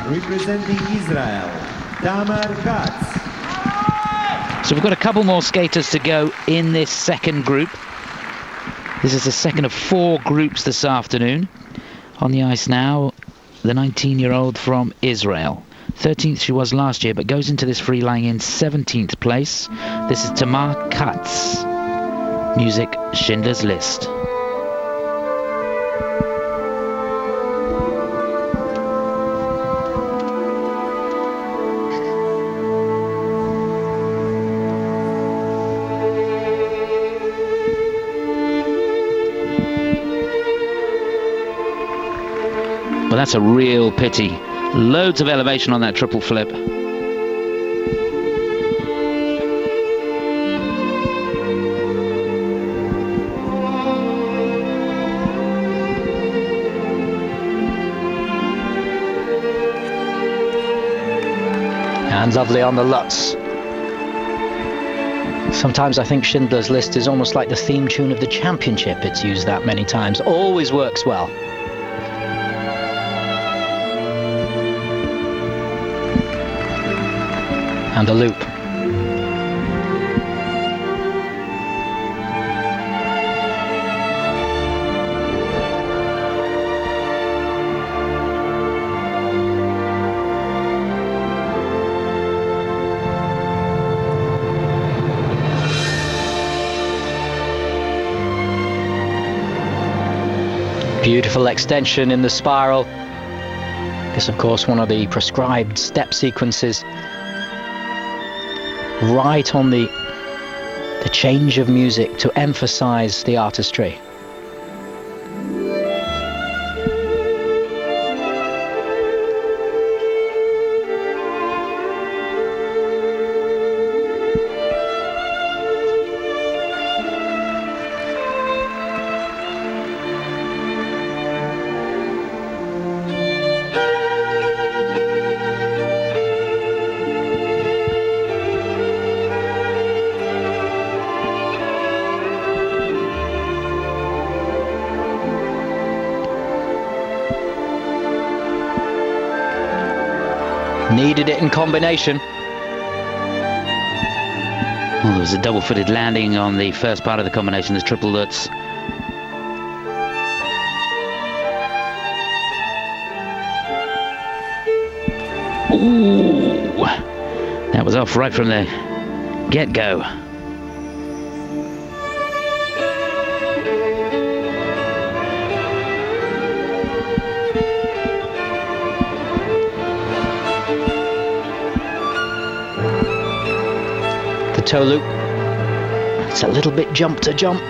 representing Israel, Tamar Katz. So we've got a couple more skaters to go in this second group. This is the second of 4 groups this afternoon. On the ice now, the 19-year-old from Israel. 13th she was last year, but goes into this free lying in 17th place. This is Tamar Katz. Music, Schindler's List. Well, that's a real pity. Loads of elevation on that triple flip. And lovely on the Lutz. Sometimes I think Schindler's List is almost like the theme tune of the championship. It's used that many times. Always works well. And a loop. Beautiful extension in the spiral. This, of course, one of the prescribed step sequences. Right on the change of music to emphasize the artistry. Needed it in combination. Well, there was a double-footed landing on the first part of the combination, the triple Lutz. Ooh, that was off right from the get-go. Toe loop. It's a little bit jump to jump.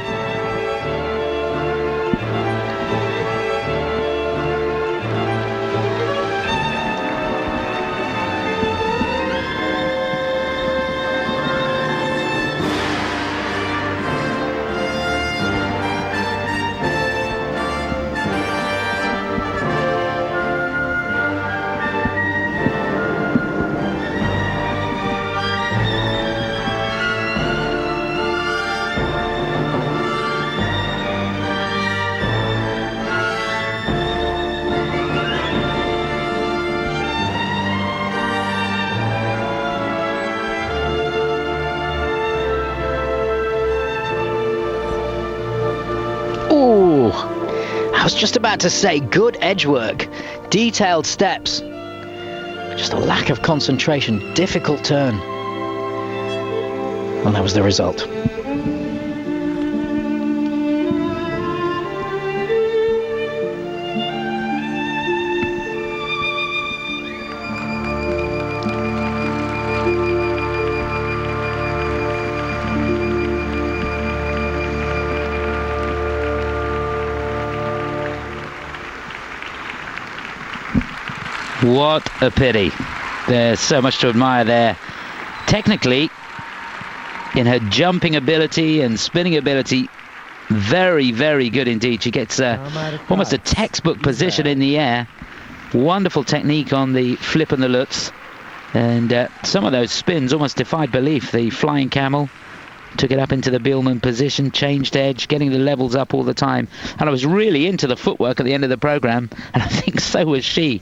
I was just about to say, good edge work, detailed steps, just a lack of concentration, difficult turn, and that was the result. What a pity. There's so much to admire there. Technically, in her jumping ability and spinning ability, very, very good indeed. She gets almost a textbook position in the air. Wonderful technique on the flip and the Lutz. And some of those spins almost defied belief. The flying camel, took it up into the Bielmann position, changed edge, getting the levels up all the time. And I was really into the footwork at the end of the programme, and I think so was she.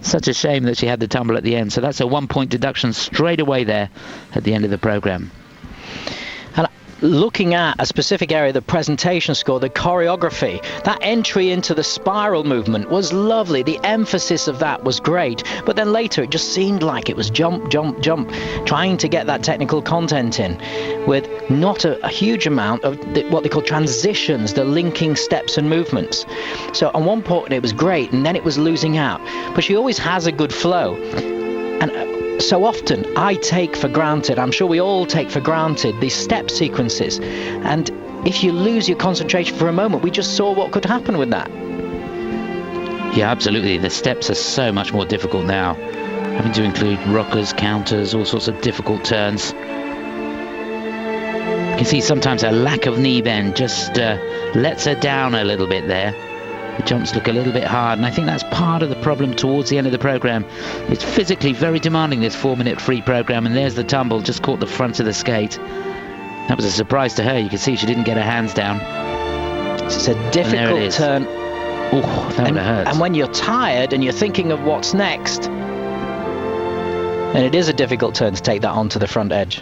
Such a shame that she had the tumble at the end. So that's a 1 point deduction straight away there at the end of the programme. And looking at a specific area, the presentation score, the choreography, that entry into the spiral movement was lovely. The emphasis of that was great. But then later it just seemed like it was jump, jump, jump, trying to get that technical content in with not a huge amount of what they call transitions, the linking steps and movements. So on one point it was great, and then it was losing out. But she always has a good flow. And so often I take for granted, I'm sure we all take for granted, these step sequences. And if you lose your concentration for a moment, we just saw what could happen with that. Yeah, absolutely. The steps are so much more difficult now, having to include rockers, counters, all sorts of difficult turns. You can see sometimes a lack of knee bend just lets her down a little bit there. The jumps look a little bit hard, and I think that's part of the problem towards the end of the programme. It's physically very demanding, this 4-minute free programme, and there's the tumble, just caught the front of the skate. That was a surprise to her. You can see she didn't get her hands down. It's a difficult turn. Oh, that would have hurt. And when you're tired and you're thinking of what's next, and it is a difficult turn to take that onto the front edge.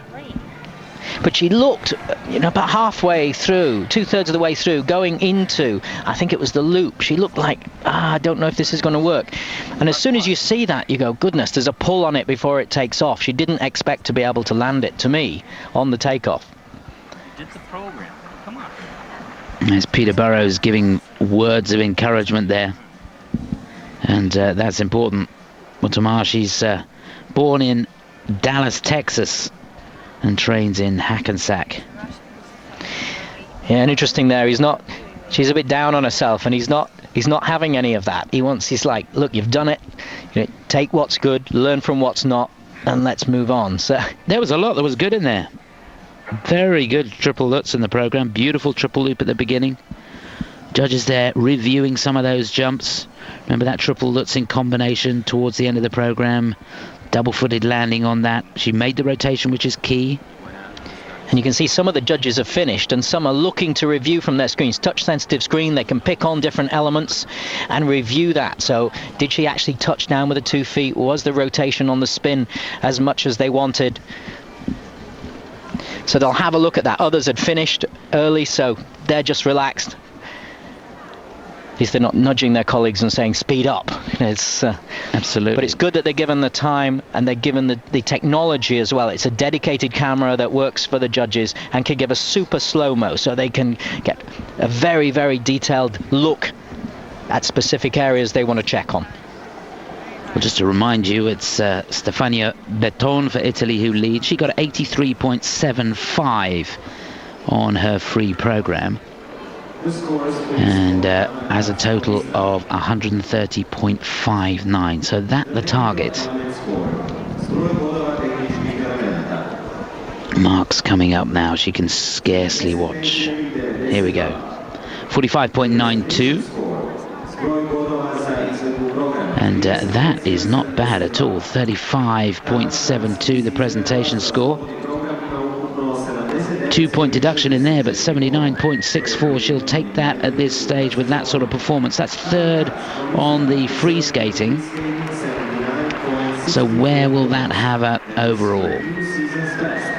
But she looked, about halfway through, 2/3 of the way through, going into, I think it was the loop. She looked like, I don't know if this is going to work. And as soon as you see that, you go, goodness, there's a pull on it before it takes off. She didn't expect to be able to land it, to me, on the takeoff. Did the program. Come on. There's Peter Burrows giving words of encouragement there. And that's important. Well, Tamar, she's born in Dallas, Texas, and trains in Hackensack. Yeah, and interesting there, she's a bit down on herself, and he's not having any of that. He's like, look, you've done it, take what's good, learn from what's not, and let's move on. So there was a lot that was good in there. Very good triple lutz in the program, beautiful triple loop at the beginning. Judges there reviewing some of those jumps. Remember that triple lutz in combination towards the end of the program. Double-footed landing on that. She made the rotation, which is key. And you can see some of the judges have finished, and some are looking to review from their screens. Touch-sensitive screen, they can pick on different elements and review that. So did she actually touch down with the 2 feet? Was the rotation on the spin as much as they wanted? So they'll have a look at that. Others had finished early, so they're just relaxed. At least they're not nudging their colleagues and saying speed up. It's absolutely. But it's good that they're given the time, and they're given the technology as well. It's a dedicated camera that works for the judges and can give a super slow-mo, so they can get a very, very detailed look at specific areas they want to check on. Well, just to remind you, it's Stefania Betton for Italy who leads. She got 83.75 on her free program. And has a total of 130.59. So that the target. Marks coming up now. She can scarcely watch. Here we go. 45.92. And that is not bad at all. 35.72 the presentation score. 2-point deduction in there, but 79.64. She'll take that at this stage with that sort of performance. That's third on the free skating. So where will that have her overall?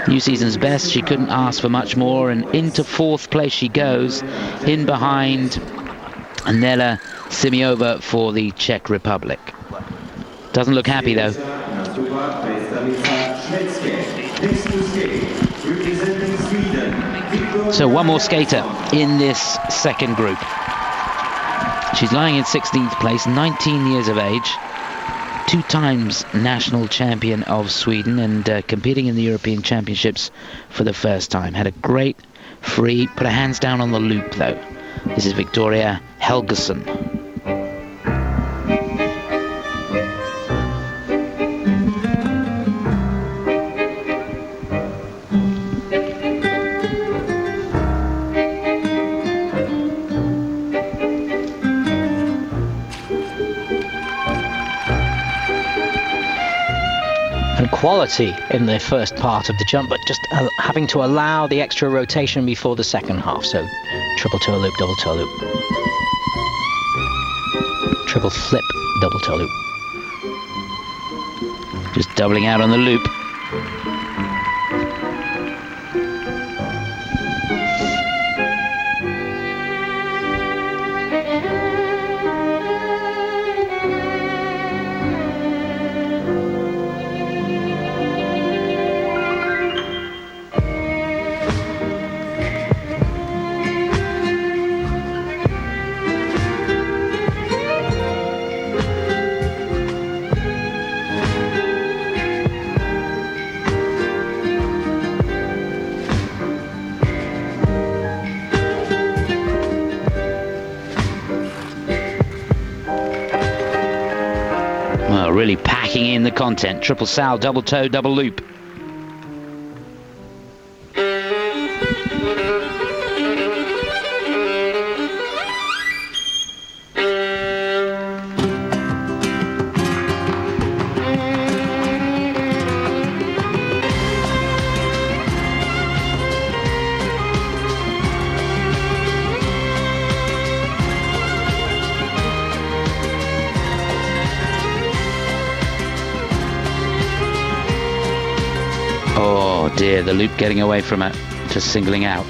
New season's best. She couldn't ask for much more, and into 4th place she goes, in behind Nela Simiova for the Czech Republic. Doesn't look happy though. So one more skater in this second group. She's lying in 16th place, 19 years of age, 2 times national champion of Sweden, and competing in the European Championships for the first time. Had a great free, put her hands down on the loop though. This is Viktoria Helgesson. and quality in the first part of the jump, but just having to allow the extra rotation before the second half. So triple toe loop, double toe loop, triple flip, double toe loop. Just doubling out on the loop. Really packing in the content. Triple sal, double toe, double loop. Oh dear, the loop getting away from it, just singling out.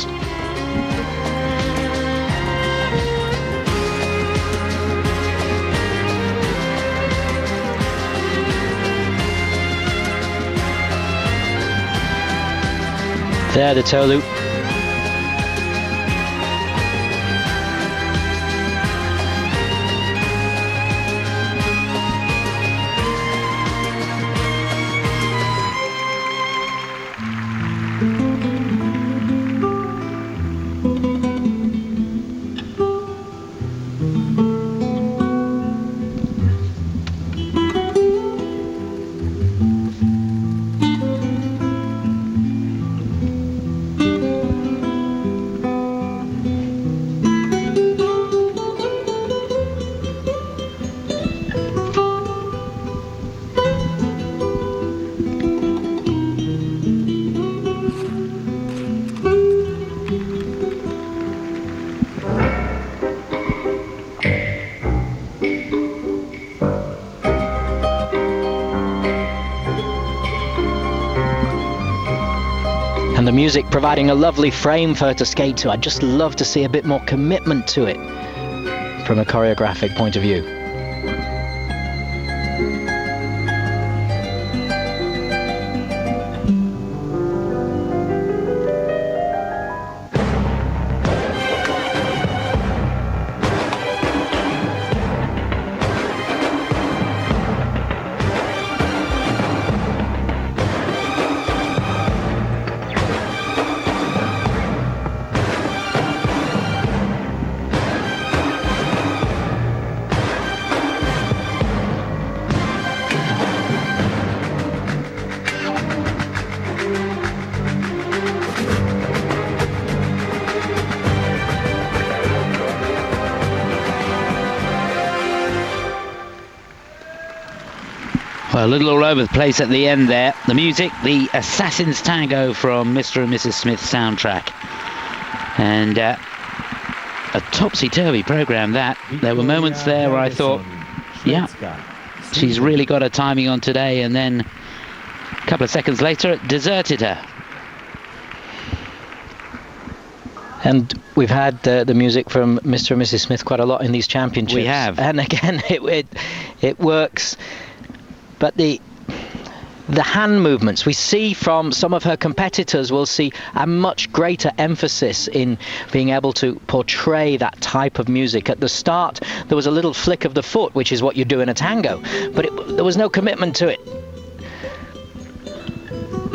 There, the toe loop. And the music providing a lovely frame for her to skate to. I'd just love to see a bit more commitment to it from a choreographic point of view. Well, a little all over the place at the end there. The music, the Assassin's Tango from Mr. and Mrs. Smith's soundtrack. And a topsy-turvy program that. There were moments there where I thought, yeah, she's really got her timing on today, and then a couple of seconds later it deserted her. And we've had the music from Mr. and Mrs. Smith quite a lot in these championships. We have. And again, it works. But the hand movements we see from some of her competitors, will see a much greater emphasis in being able to portray that type of music. At the start, there was a little flick of the foot, which is what you do in a tango, but there was no commitment to it.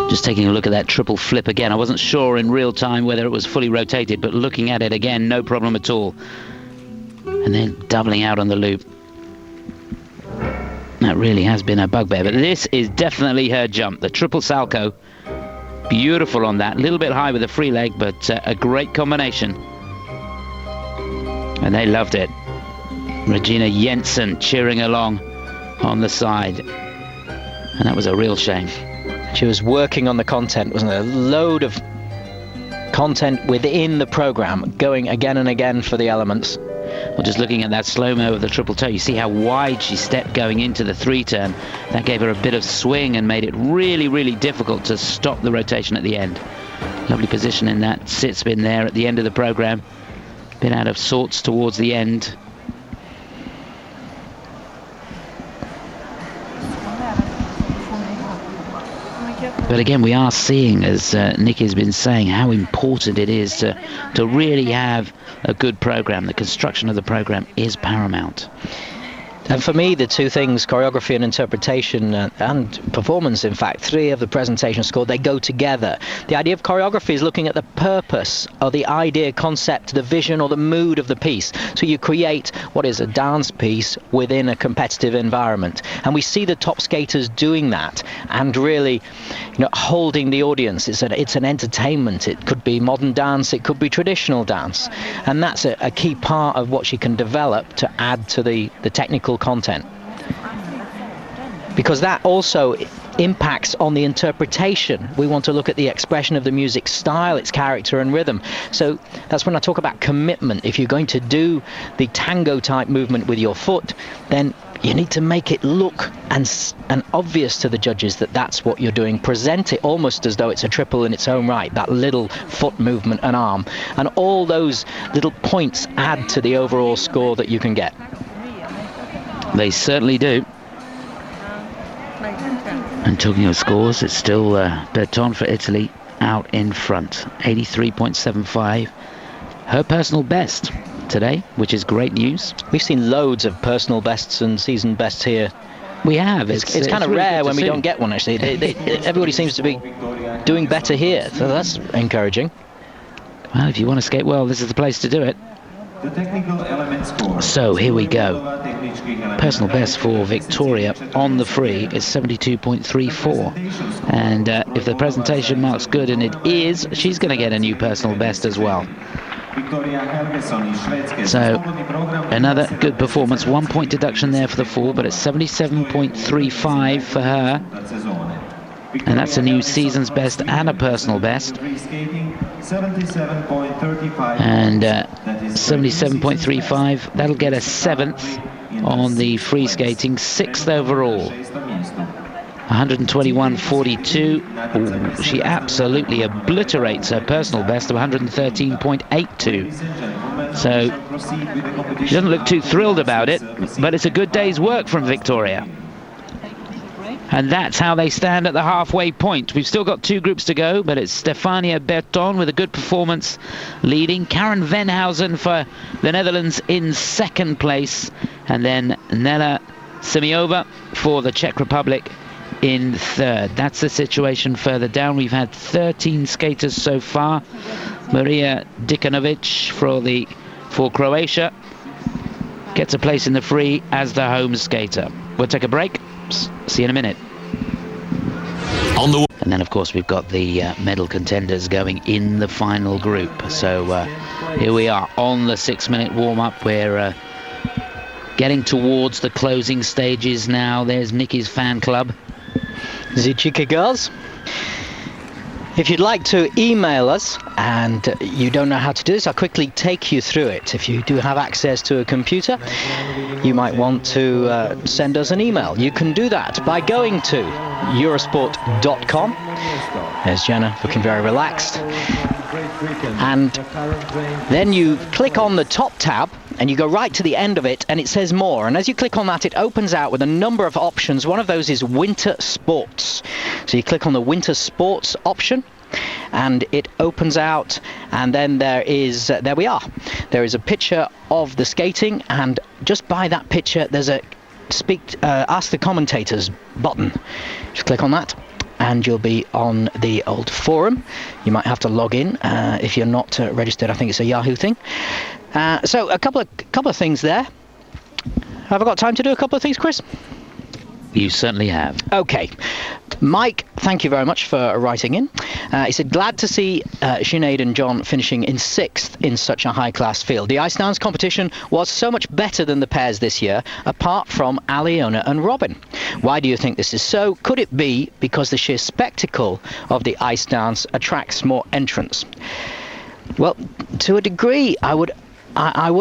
Just taking a look at that triple flip again. I wasn't sure in real time whether it was fully rotated, but looking at it again, no problem at all. And then doubling out on the loop. That really has been a bugbear, but this is definitely her jump. The triple salcho, beautiful on that. A little bit high with the free leg, but a great combination. And they loved it. Regina Jensen cheering along on the side. And that was a real shame. She was working on the content, wasn't it? A load of content within the program, going again and again for the elements. Well, just looking at that slow-mo of the triple toe, you see how wide she stepped going into the 3-turn. That gave her a bit of swing and made it really, really difficult to stop the rotation at the end. Lovely position in that sit spin there at the end of the program. Bit out of sorts towards the end. But again, we are seeing, as Nicky's been saying, how important it is to really have a good program. The construction of the program is paramount. And for me, the two things, choreography and interpretation and performance, in fact, three of the presentation score, they go together. The idea of choreography is looking at the purpose or the idea, concept, the vision or the mood of the piece. So you create what is a dance piece within a competitive environment. And we see the top skaters doing that and really, holding the audience. It's an entertainment. It could be modern dance, it could be traditional dance. And that's a key part of what she can develop to add to the technical content, because that also impacts on the interpretation. We want to look at the expression of the music style, its character and rhythm. So that's when I talk about commitment. If you're going to do the tango type movement with your foot, then you need to make it look and obvious to the judges that that's what you're doing. Present it almost as though it's a triple in its own right, that little foot movement and arm, and all those little points add to the overall score that you can get. They certainly do. And talking of scores, it's still Berton for Italy out in front, 83.75. Her personal best today, which is great news. We've seen loads of personal bests and season bests here. We have. It's kind of really rare when we don't get one, actually. Everybody seems to be doing better here, so that's encouraging. Well, if you want to skate well, this is the place to do it. The technical element score. So here we go. Personal best for Viktoria on the free is 72.34. And if the presentation marks good, and it is, she's going to get a new personal best as well. So another good performance. 1 point deduction there for the fall, but it's 77.35 for her. And that's a new season's best and a personal best. And 77.35, that'll get us 7th on the free skating, 6th overall. 121.42. She absolutely obliterates her personal best of 113.82. So she doesn't look too thrilled about it, but it's a good day's work from Viktoria. And that's how they stand at the halfway point. We've still got two groups to go, but it's Stefania Berton with a good performance leading. Karen Venhausen for the Netherlands in second place. And then Nela Semiova for the Czech Republic in third. That's the situation further down. We've had 13 skaters so far. Maria Dikanovic for Croatia gets a place in the free as the home skater. We'll take a break. See you in a minute. And then, of course, we've got the medal contenders going in the final group. So here we are on the 6-minute warm-up. We're getting towards the closing stages now. There's Nicky's fan club. Zichika girls. If you'd like to email us and you don't know how to do this, I'll quickly take you through it. If you do have access to a computer, you might want to send us an email. You can do that by going to Eurosport.com. There's Jenna looking very relaxed. And then you click on the top tab and you go right to the end of it and it says more. And as you click on that, it opens out with a number of options. One of those is winter sports. So you click on the winter sports option and it opens out, and then there we are. There is a picture of the skating, and just by that picture there's a ask the commentators button. Just click on that and you'll be on the old forum. You might have to log in if you're not registered. I think it's a Yahoo thing. So a couple of things there. Have I got time to do a couple of things, Chris? You certainly have. Okay. Mike, thank you very much for writing in. He said, glad to see Sinead and John finishing in 6th in such a high-class field. The ice dance competition was so much better than the pairs this year, apart from Aliona and Robin. Why do you think this is so? Could it be because the sheer spectacle of the ice dance attracts more entrants? Well, to a degree, I would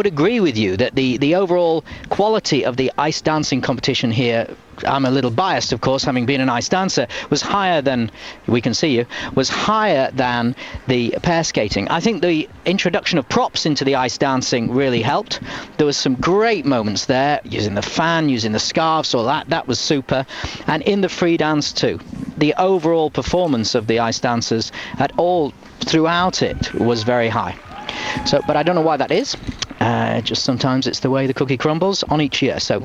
agree with you that the overall quality of the ice dancing competition here, I'm a little biased, of course, having been an ice dancer, was higher than, we can see you, was higher than the pair skating. I think the introduction of props into the ice dancing really helped. There was some great moments there, using the fan, using the scarves, all that was super. And in the free dance too. The overall performance of the ice dancers throughout it was very high. So, but I don't know why that is. Just sometimes it's the way the cookie crumbles on each year. So,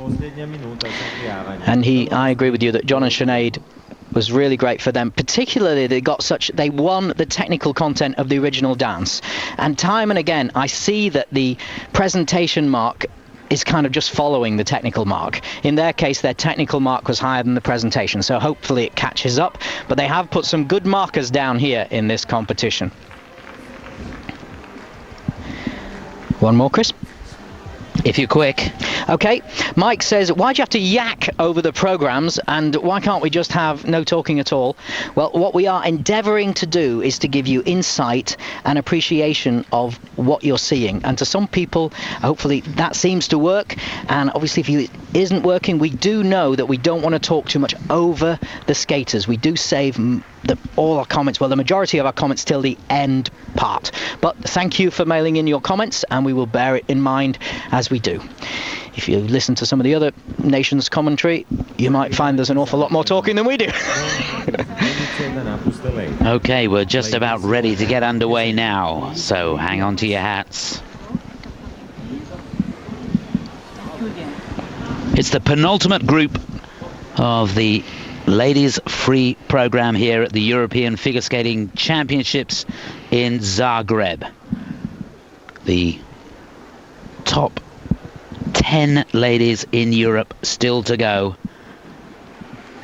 and I agree with you that John and Sinead was really great for them. Particularly, they won the technical content of the original dance. And time and again, I see that the presentation mark is kind of just following the technical mark. In their case, their technical mark was higher than the presentation. So hopefully it catches up. But they have put some good markers down here in this competition. One more, Chris? If you're quick. Okay, Mike says, why do you have to yak over the programmes and why can't we just have no talking at all? Well, what we are endeavouring to do is to give you insight and appreciation of what you're seeing. And to some people, hopefully that seems to work. And obviously, if it isn't working, we do know that we don't want to talk too much over the skaters. We do save all our comments, well, the majority of our comments till the end part. But thank you for mailing in your comments, and we will bear it in mind as we do. If you listen to some of the other nations' commentary, you might find there's an awful lot more talking than we do. Okay, we're just about ready to get underway now, so hang on to your hats. It's the penultimate group of the ladies free program here at the European Figure Skating Championships in Zagreb. The top 10 ladies in Europe still to go,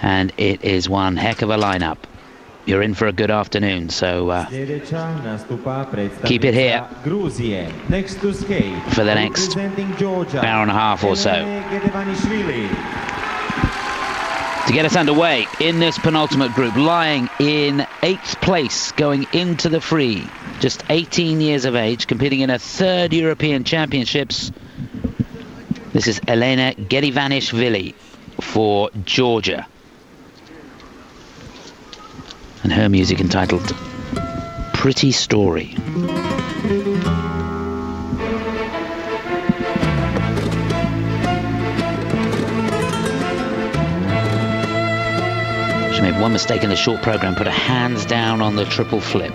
and it is one heck of a lineup. You're in for a good afternoon, so keep it here for the next hour and a half or so. To get us underway in this penultimate group, lying in 8th place going into the free, just 18 years of age, competing in a 3rd European Championships. This is Elene Gedivanishvili for Georgia. And her music entitled Pretty Story. She made one mistake in the short program, put her hands down on the triple flip.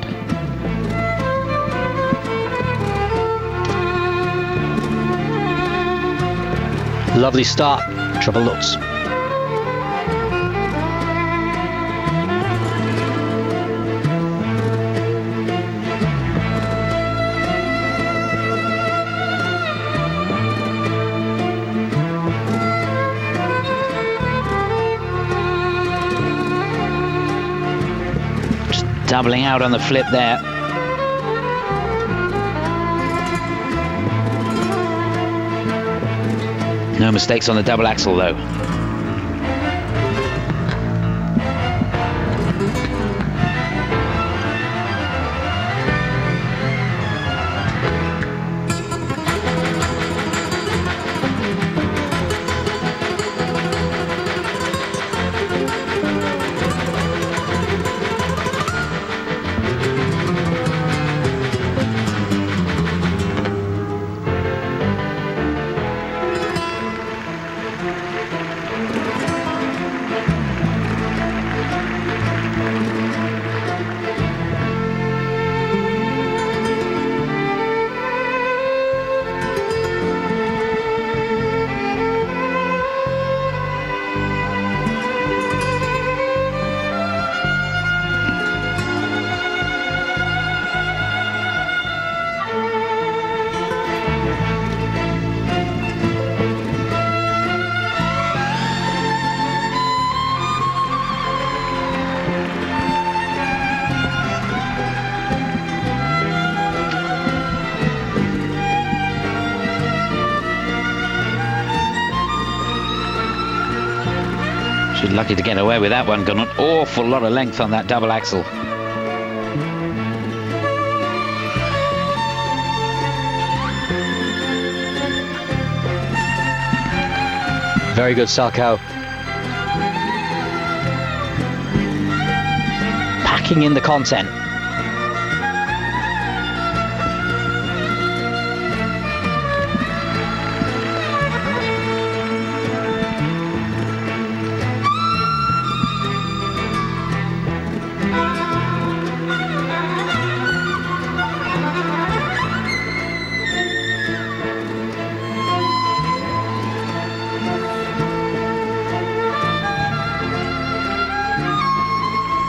Lovely start, triple lutz. Doubling out on the flip there. No mistakes on the double axel though. lucky to get away with that one. Got an awful lot of length on that double axel. Very good, Salko. Packing in the content.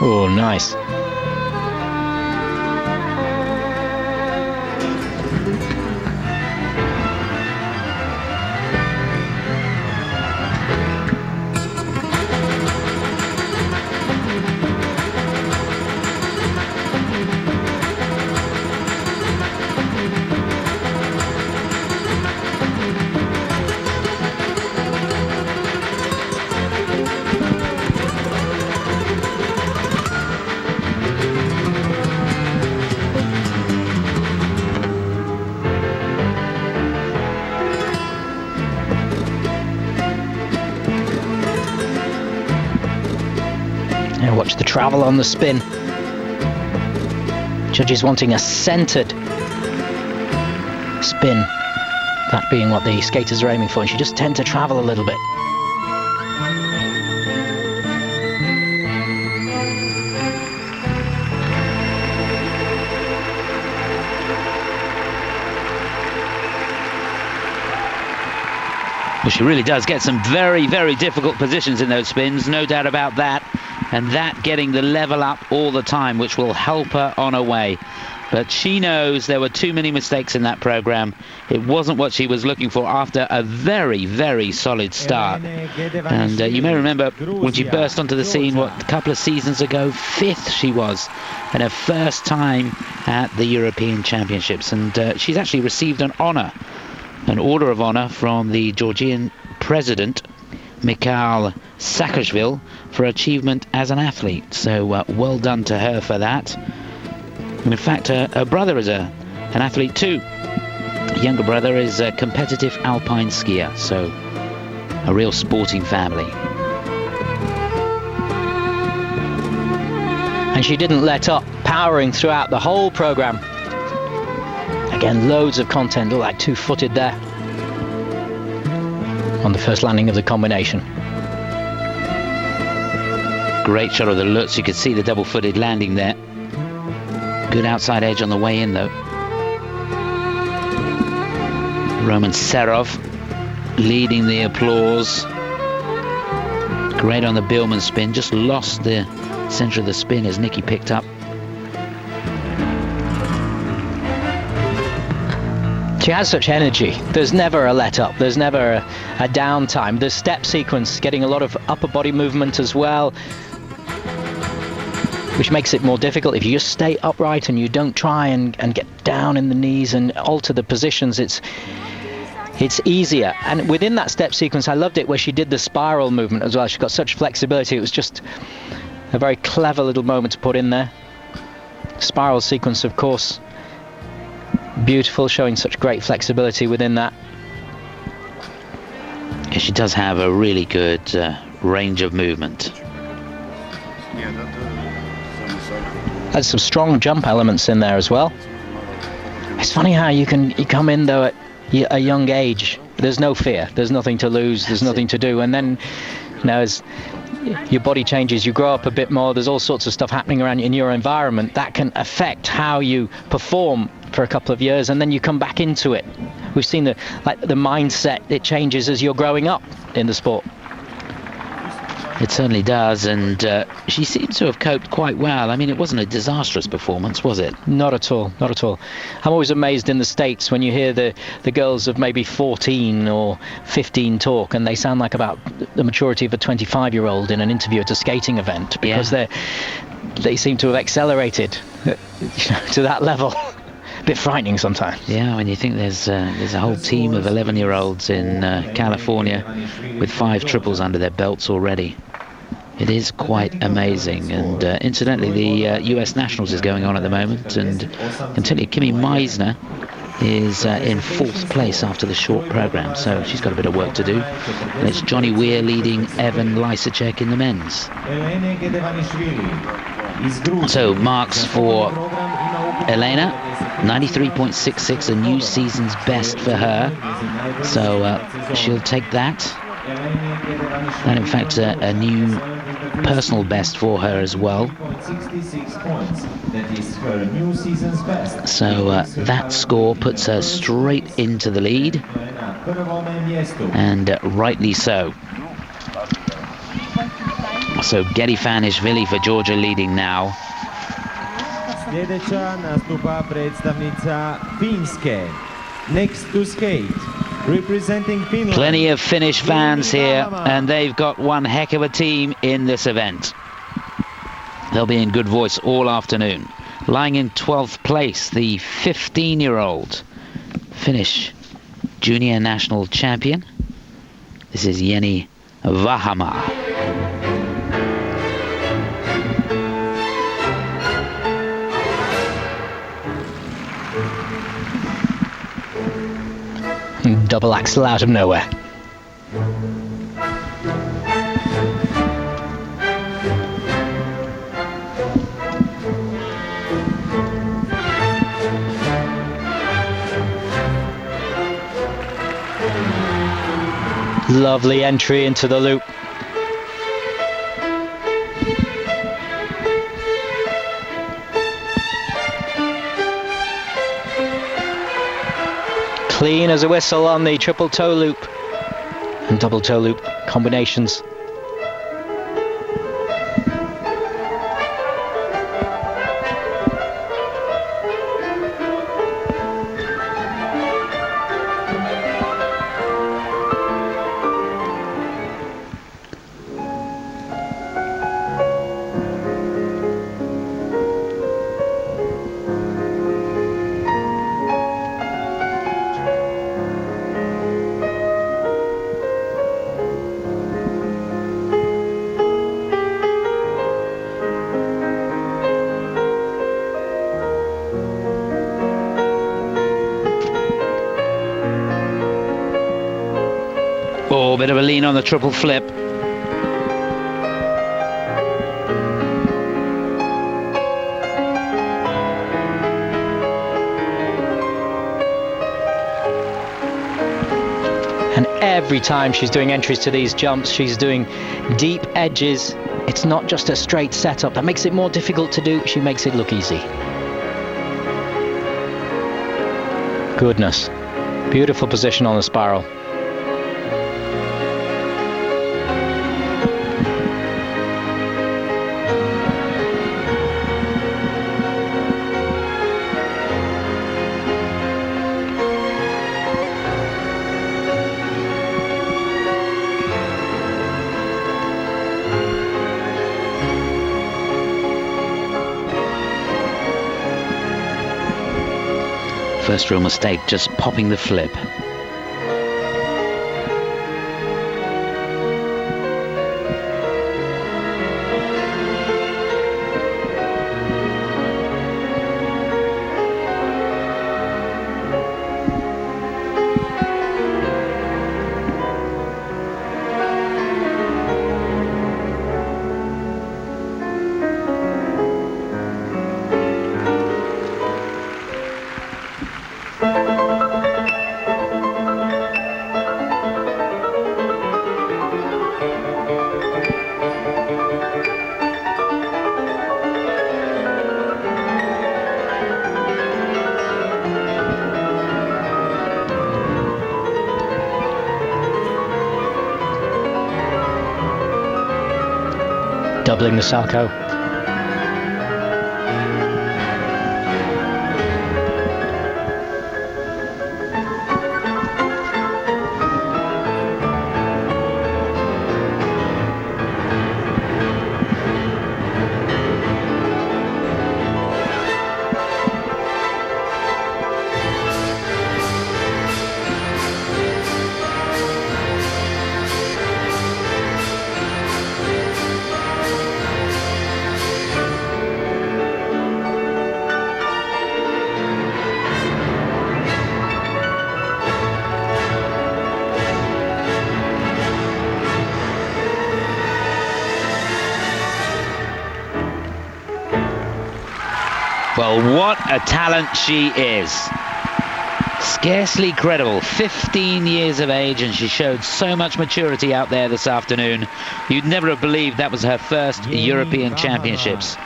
Oh, nice. Watch the travel on the spin. Judges wanting a centered spin, that being what the skaters are aiming for, and she just tend to travel a little bit. Well, she really does get some very, very difficult positions in those spins, no doubt about that. And that getting the level up all the time, which will help her on her way. But she knows there were too many mistakes in that program. It wasn't what she was looking for after a very, very solid start. And you may remember when she burst onto the scene, a couple of seasons ago, 5th she was, and her first time at the European Championships. And she's actually received an honour, an Order of Honour from the Georgian President, Mikhail Saakashvili, for achievement as an athlete. So well done to her for that. And in fact, her brother is an athlete too. Her younger brother is a competitive alpine skier, so a real sporting family. And she didn't let up, powering throughout the whole program. Again, loads of content, look like two-footed there on the first landing of the combination. Great shot of the Lutz. You could see the double-footed landing there. Good outside edge on the way in, though. Roman Serov leading the applause. Great on the Billman spin. Just lost the center of the spin as Nicky picked up. She has such energy. There's never a let up. There's never a downtime. The step sequence getting a lot of upper body movement as well, which makes it more difficult. If you just stay upright and you don't try and get down in the knees and alter the positions, it's easier. And within that step sequence, I loved it where she did the spiral movement as well. She got such flexibility. It was just a very clever little moment to put in there. Spiral sequence, of course, beautiful, showing such great flexibility within that. Yeah, she does have a really good range of movement. There's some strong jump elements in there as well. It's funny how you come in though at a young age. There's no fear. There's nothing to lose. There's nothing to do. And then, you know, as your body changes, you grow up a bit more. There's all sorts of stuff happening around you in your environment that can affect how you perform for a couple of years, and then you come back into it. We've seen the mindset, it changes as you're growing up in the sport. It certainly does, and she seems to have coped quite well. I mean, it wasn't a disastrous performance, was it? Not at all, not at all. I'm always amazed in the States when you hear the girls of maybe 14 or 15 talk, and they sound like about the maturity of a 25-year-old in an interview at a skating event, because they seem to have accelerated to that level. A bit frightening sometimes. Yeah, when you think there's a whole team of 11-year-olds in California with 5 triples under their belts already. It is quite amazing. And incidentally, the US Nationals is going on at the moment, and I can tell you Kimi Meisner is in 4th place after the short program, so she's got a bit of work to do. And it's Johnny Weir leading Evan Lysacek in the men's. Elene Gedevanishvili. So marks for Elena, 93.66, a new season's best for her. So she'll take that. And in fact, a new personal best for her as well. So that score puts her straight into the lead, and rightly so. So Gedevanišvili for Georgia leading now. Sljedeća nastupa predstavnica Finske. Next to skate, representing Finland. Plenty of Finnish fans here, and they've got one heck of a team in this event. They'll be in good voice all afternoon. Lying in 12th place, the 15-year-old Finnish junior national champion. This is Jenni VAHAMAA. Double axel out of nowhere. Lovely entry into the loop. Clean as a whistle on the triple toe loop and double toe loop combinations. Oh, bit of a lean on the triple flip. And every time she's doing entries to these jumps, she's doing deep edges. It's not just a straight setup. That makes it more difficult to do. She makes it look easy. Goodness. Beautiful position on the spiral. First real mistake, just popping the flip. Doubling the salcho. Well, what a talent she is. Scarcely credible. 15 years of age, and she showed so much maturity out there this afternoon. You'd never have believed that was her first European Championships.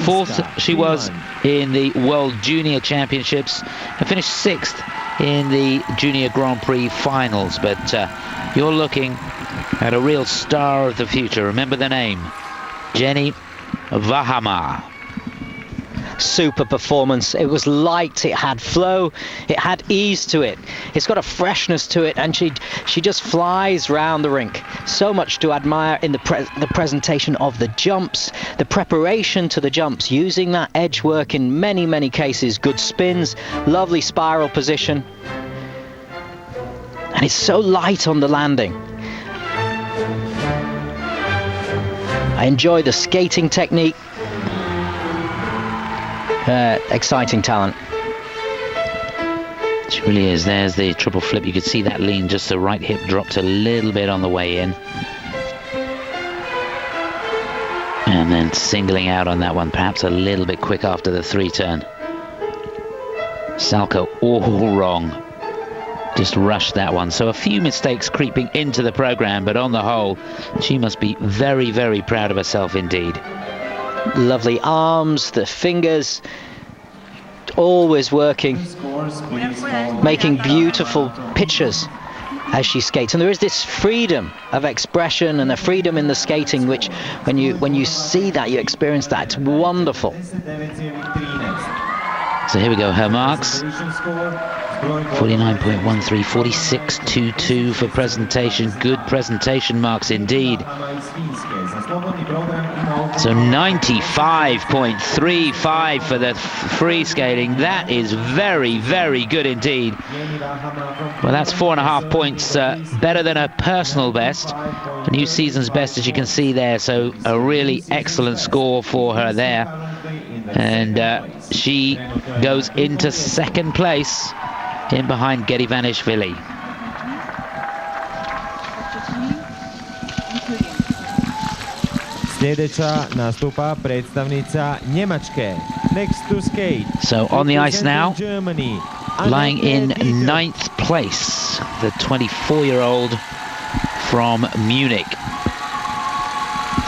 Fourth she was in the World Junior Championships and finished sixth in the Junior Grand Prix finals. But you're looking at a real star of the future. Remember the name, Jenni VAHAMAA. Super performance. It was light, it had flow, it had ease to it. It's got a freshness to it, and she just flies round the rink. So much to admire in the presentation of the jumps, the preparation to the jumps, using that edge work in many, many cases. Good spins, lovely spiral position. And it's so light on the landing. I enjoy the skating technique. Exciting talent. She really is. There's the triple flip. You could see that lean, just the right hip dropped a little bit on the way in. And then singling out on that one, perhaps a little bit quick after the three turn. Salko all wrong. Just rushed that one. So a few mistakes creeping into the program, but on the whole, she must be very, very proud of herself indeed. Lovely arms, the fingers, always working, making beautiful pictures as she skates. And there is this freedom of expression and a freedom in the skating, which when you see that, you experience that. It's wonderful. So here we go, her marks. 49.13, 46.22 for presentation. Good presentation marks indeed. So 95.35 for the free skating. That is very, very good indeed. Well, that's 4.5 points better than her personal best. A new season's best, as you can see there. So a really excellent score for her there. And she goes into second place, in behind Gedivanishvili. Sljedeća nastupa predstavnica Njemačke. Next to skate. So on the ice now, Germany, lying in 9th place, the 24-year-old from Munich.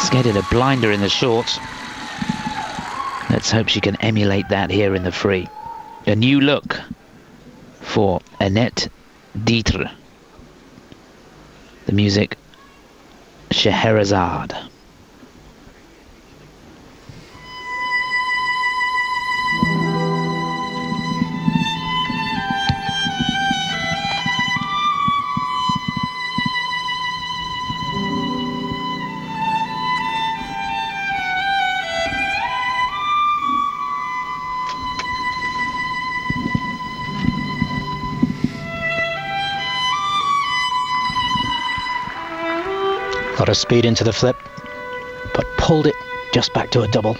Skated a blinder in the shorts. Let's hope she can emulate that here in the free. A new look for Annette DYTRT. The music, Scheherazade. Got a speed into the flip, but pulled it just back to a double.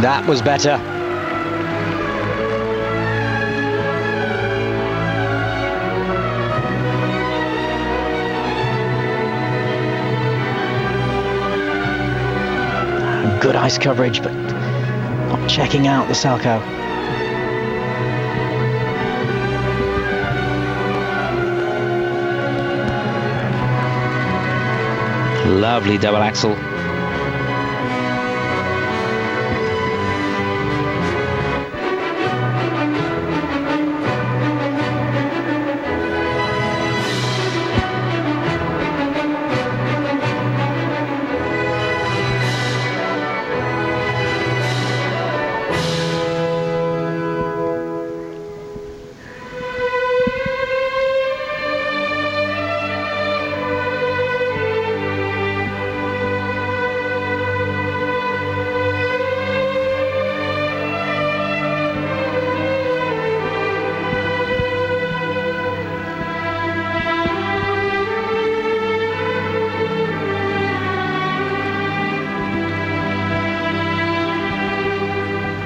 That was better. Good ice coverage, but not checking out the Salko. Lovely double axel.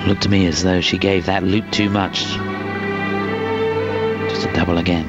Looked to me as though she gave that loop too much. Just Tries to double again.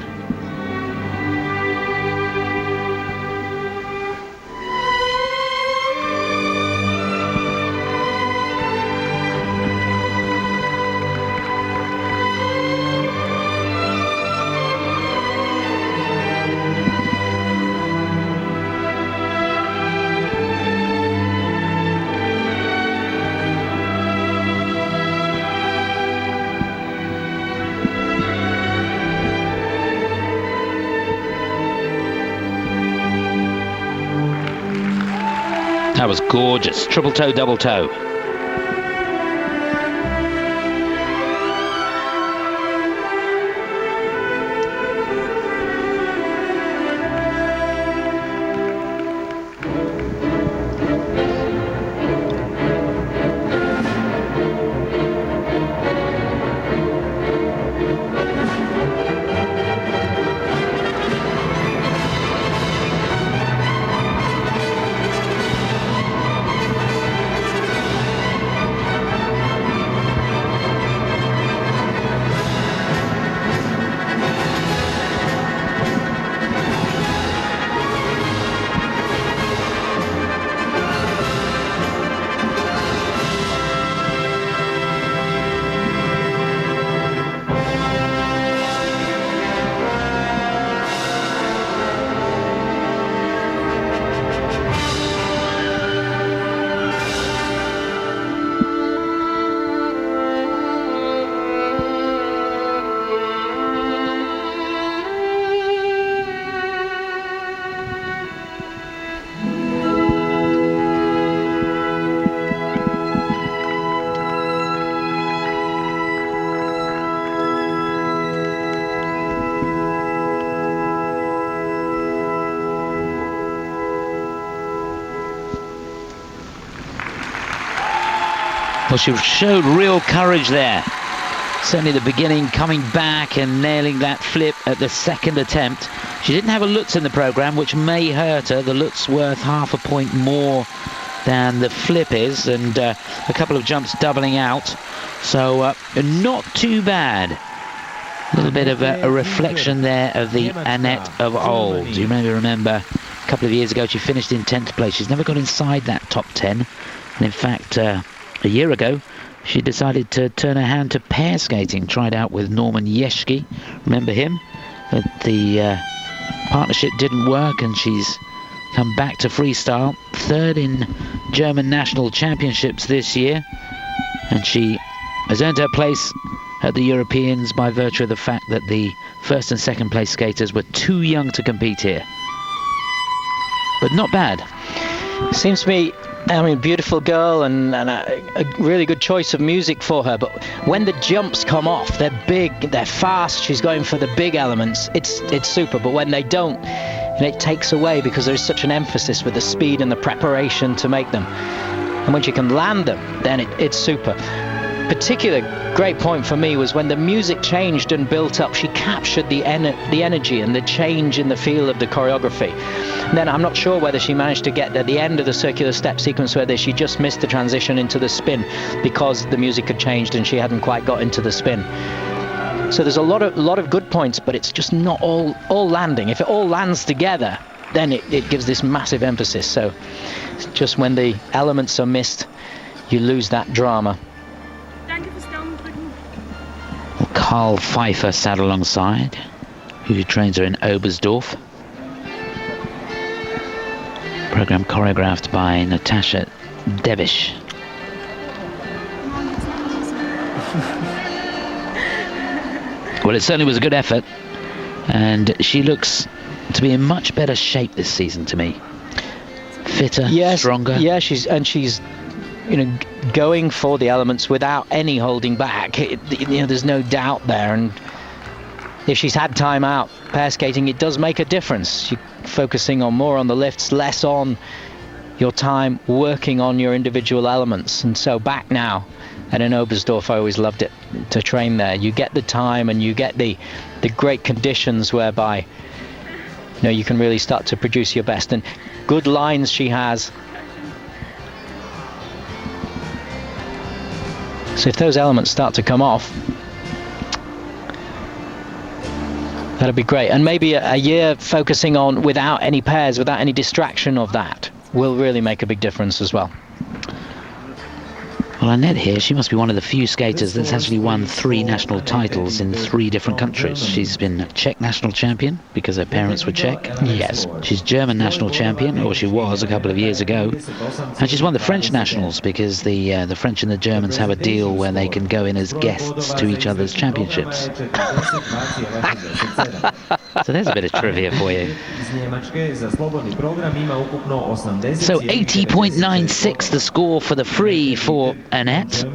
That was gorgeous. Triple toe, double toe. Well, she showed real courage there. Certainly the beginning, coming back and nailing that flip at the second attempt. She didn't have a Lutz in the program, which may hurt her. The Lutz worth half a point more than the flip is, and a couple of jumps doubling out. So not too bad. A little bit of a reflection there of the Annette of old. You maybe remember a couple of years ago she finished in 10th place. She's never got inside that top 10. And in fact, a year ago, she decided to turn her hand to pair skating. Tried out with Norman Jeschke, remember him? But the partnership didn't work, and she's come back to freestyle. Third in German national championships this year. And she has earned her place at the Europeans by virtue of the fact that the first and second place skaters were too young to compete here. But not bad. Seems to me, I mean, beautiful girl and a really good choice of music for her. But when the jumps come off, they're big, they're fast. She's going for the big elements. It's super. But when they don't, and it takes away because there's such an emphasis with the speed and the preparation to make them. And when she can land them, then it's super. Particular great point for me was when the music changed and built up, she captured the energy and the change in the feel of the choreography. And then I'm not sure whether she managed to get at the end of the circular step sequence, whether she just missed the transition into the spin because the music had changed and she hadn't quite got into the spin. So there's a lot of good points, but it's just not all landing. If it all lands together, then it gives this massive emphasis. So it's just when the elements are missed, you lose that drama. Carl Pfeiffer sat alongside, who trains her in Oberstdorf. Program choreographed by Natasha Devish. Well, it certainly was a good effort, and she looks to be in much better shape this season to me. Fitter, stronger. Yeah, she's going for the elements without any holding back. There's no doubt there. And if she's had time out pair skating, it does make a difference. You're focusing more on the lifts, less on your time working on your individual elements. And so back now, and in Oberstdorf, I always loved it to train there. You get the time and you get the great conditions whereby you can really start to produce your best. And good lines she has. So if those elements start to come off, That'd be great. And maybe a year focusing on without any pairs, without any distraction of that, will really make a big difference as well. Well, Annette here, she must be one of the few skaters that's actually won 3 national titles in 3 different countries. She's been Czech national champion because her parents were Czech. Yes. She's German national champion, or she was a couple of years ago. And she's won the French nationals because the French and the Germans have a deal where they can go in as guests to each other's championships. So there's a bit of trivia for you. So 80.96 the score for the free for Annette,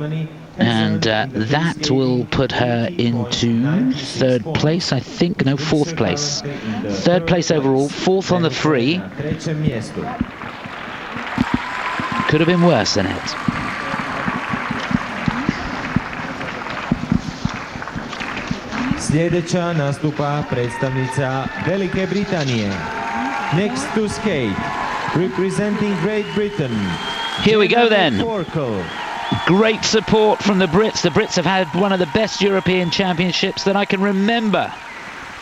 and that will put her into 3rd place, I think. No, 4th place. 3rd place overall, 4th on the free. Could have been worse, Annette. Sljedeća nastupa predstavnica Velike Britanije. Next to skate, representing Great Britain. Here we go then. McCORKELL. Great support from the Brits. The Brits have had one of the best European championships that I can remember.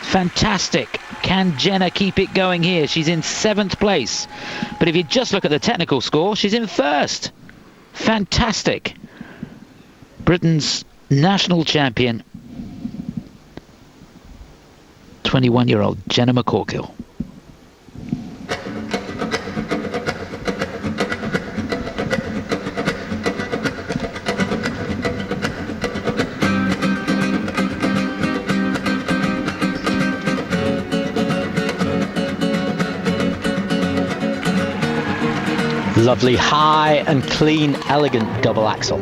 Fantastic. Can Jenna keep it going here? She's in 7th place. But if you just look at the technical score, she's in 1st. Fantastic. Britain's national champion, 21-year-old Jenna McCORKELL. Lovely high and clean, elegant double axel.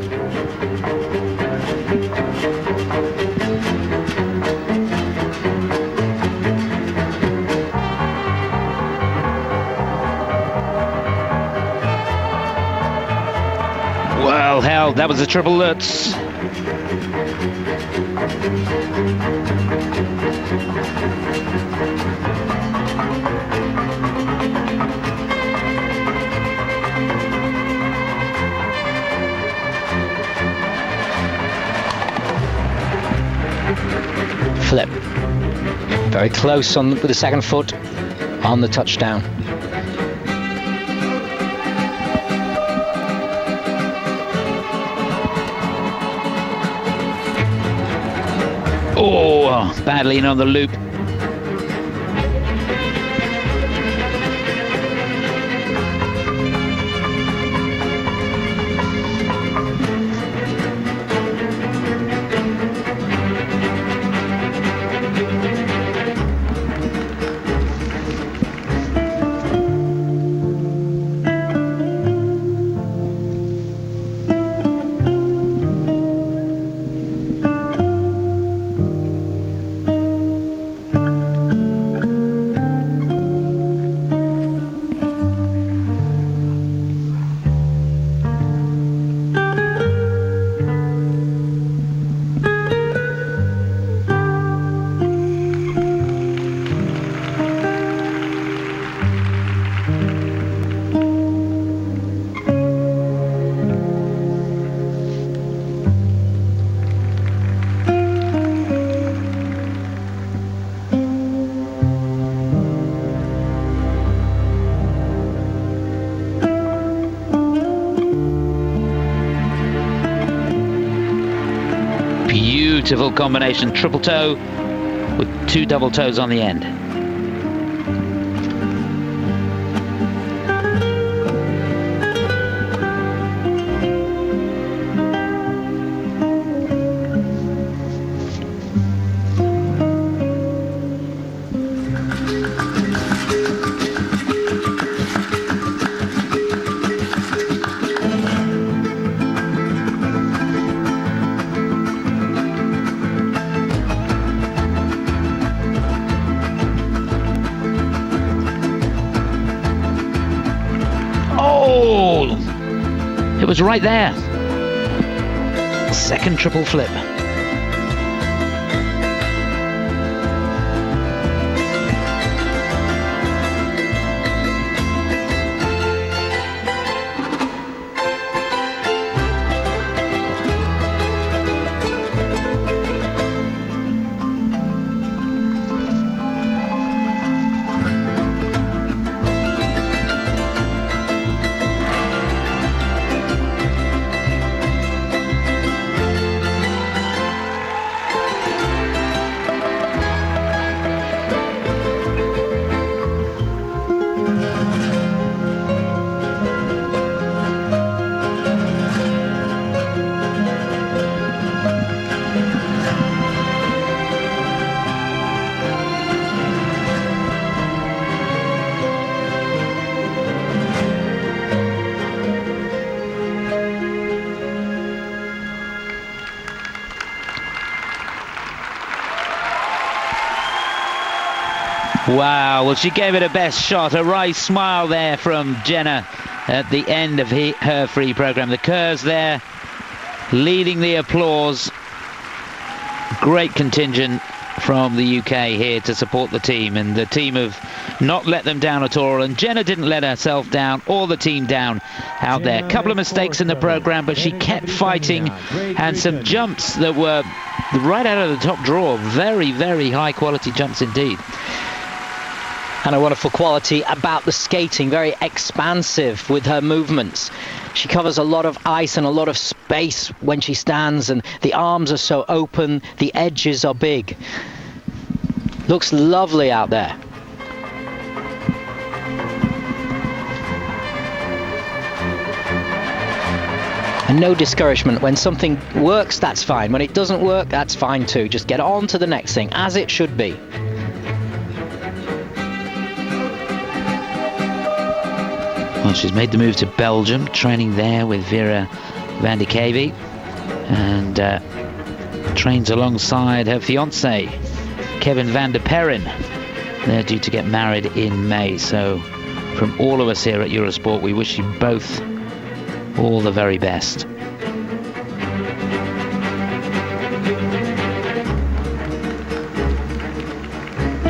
Well held, that was a triple Lutz. Flip. Very close on with the 2nd foot on the touchdown. Oh, badly in on the loop. Beautiful combination, triple toe with 2 double toes on the end. It was right there. 2nd triple flip. Wow, well, she gave it her best shot. A wry smile there from Jenna at the end of her free program. The Kerrs there leading the applause. Great contingent from the UK here to support the team, and the team have not let them down at all, and Jenna didn't let herself down or the team down out there. A couple of mistakes in the program, but she kept fighting, and some jumps that were right out of the top drawer. Very, very high quality jumps indeed. And a wonderful quality about the skating, very expansive with her movements. She covers a lot of ice and a lot of space when she stands, and the arms are so open, the edges are big. Looks lovely out there. And no discouragement. When something works, that's fine. When it doesn't work, that's fine too. Just get on to the next thing, as it should be. Well, she's made the move to Belgium, training there with Vera van der Keve, and trains alongside her fiancé, Kevin van der Perrin. They're due to get married in May, so from all of us here at Eurosport, we wish you both all the very best.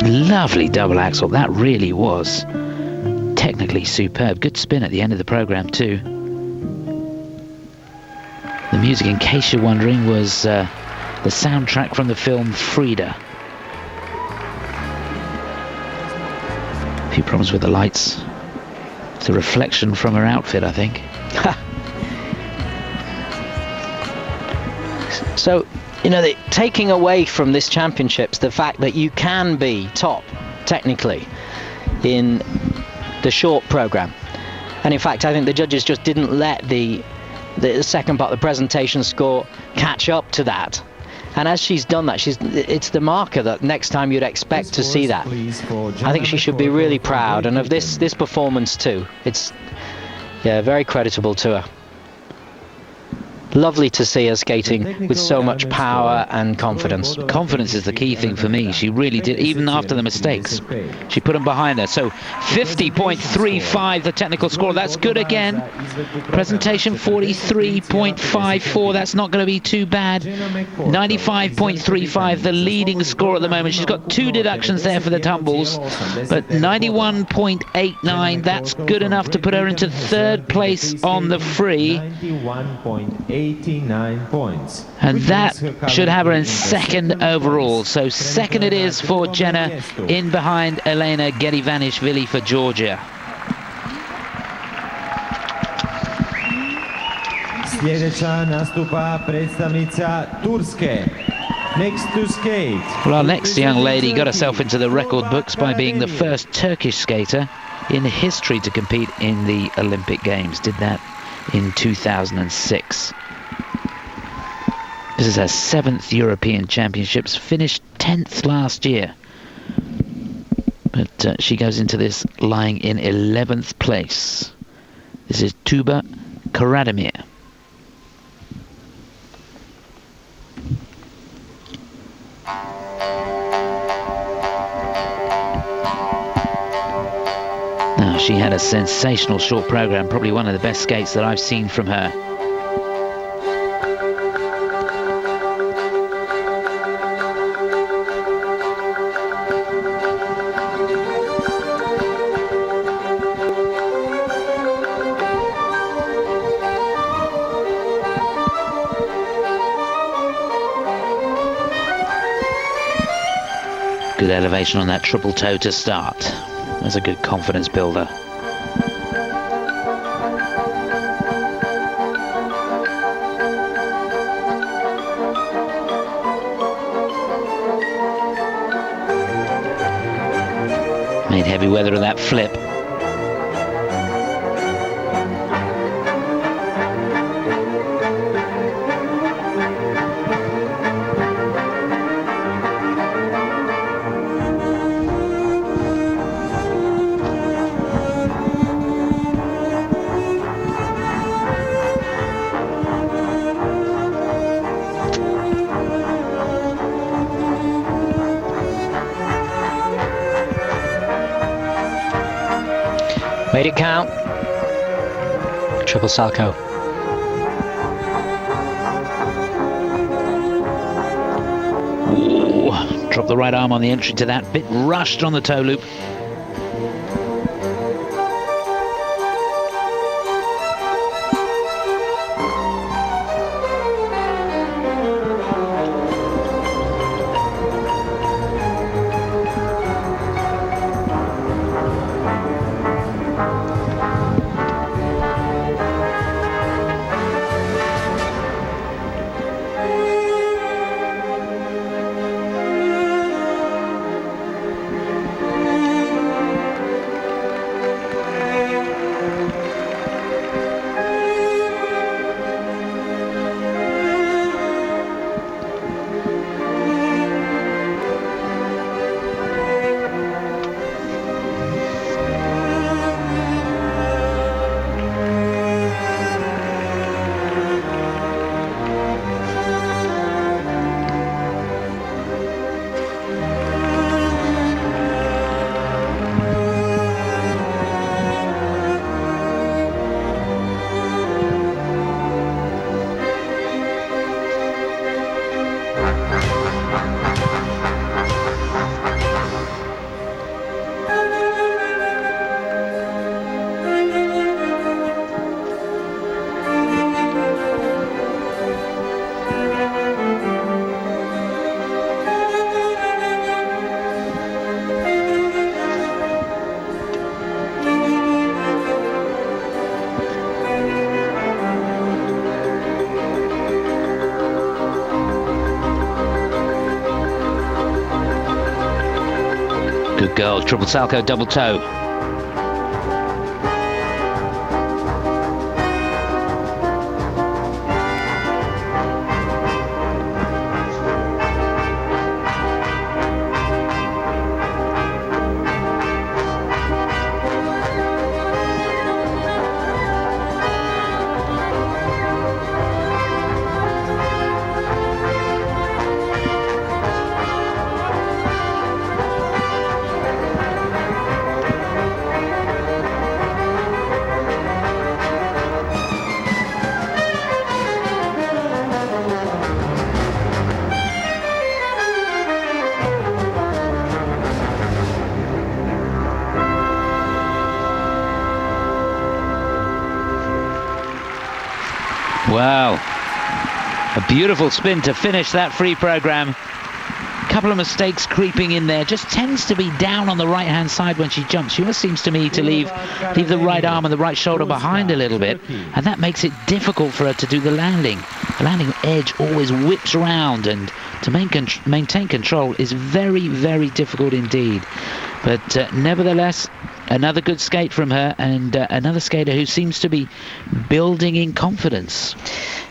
Lovely double axel, that really was. Technically superb. Good spin at the end of the program too. The music, in case you're wondering, was the soundtrack from the film Frida. A few problems with the lights. It's a reflection from her outfit, I think. So, you know, taking away from this championships the fact that you can be top technically in the short program, and in fact I think the judges just didn't let the second part of the presentation score catch up to that, and as she's done that, it's the marker that next time you'd expect to see that. I think she should be really proud, and of this performance too. It's very creditable to her. Lovely to see her skating with so much power and confidence. Confidence is the key thing for me. She really did, even after the mistakes. She put them behind her. So 50.35, the technical score. That's good again. Presentation 43.54. That's not going to be too bad. 95.35, the leading score at the moment. She's got 2 deductions there for the tumbles, but 91.89. That's good enough to put her into 3rd place on the free. 89 points. And that should have her in 2nd overall. So 2nd it is for Jenna, in behind Elene Gedevanishvili for Georgia. Sljedeća nastupa predstavnica Turske. Next to skate. Well, our next young lady got herself into the record books by being the first Turkish skater in history to compete in the Olympic Games. Did that in 2006. This is her 7th European Championships, finished 10th last year. But she goes into this lying in 11th place. This is Tugba Karademir. Now, she had a sensational short program, probably one of the best skates that I've seen from her. Good elevation on that triple toe to start. That's a good confidence builder. Made heavy weather of that flip. Made it count. Triple salto. Ooh, dropped the right arm on the entry to that. Bit rushed on the toe loop. Good girl, triple salto, double toe. Wow, a beautiful spin to finish that free program. Couple of mistakes creeping in there. Just tends to be down on the right hand side when she jumps. She almost seems to me to leave the right arm and the right shoulder behind a little bit, and that makes it difficult for her to do the landing. The landing edge always whips around, and to maintain control is very, very difficult indeed. But nevertheless, another good skate from her, and another skater who seems to be building in confidence.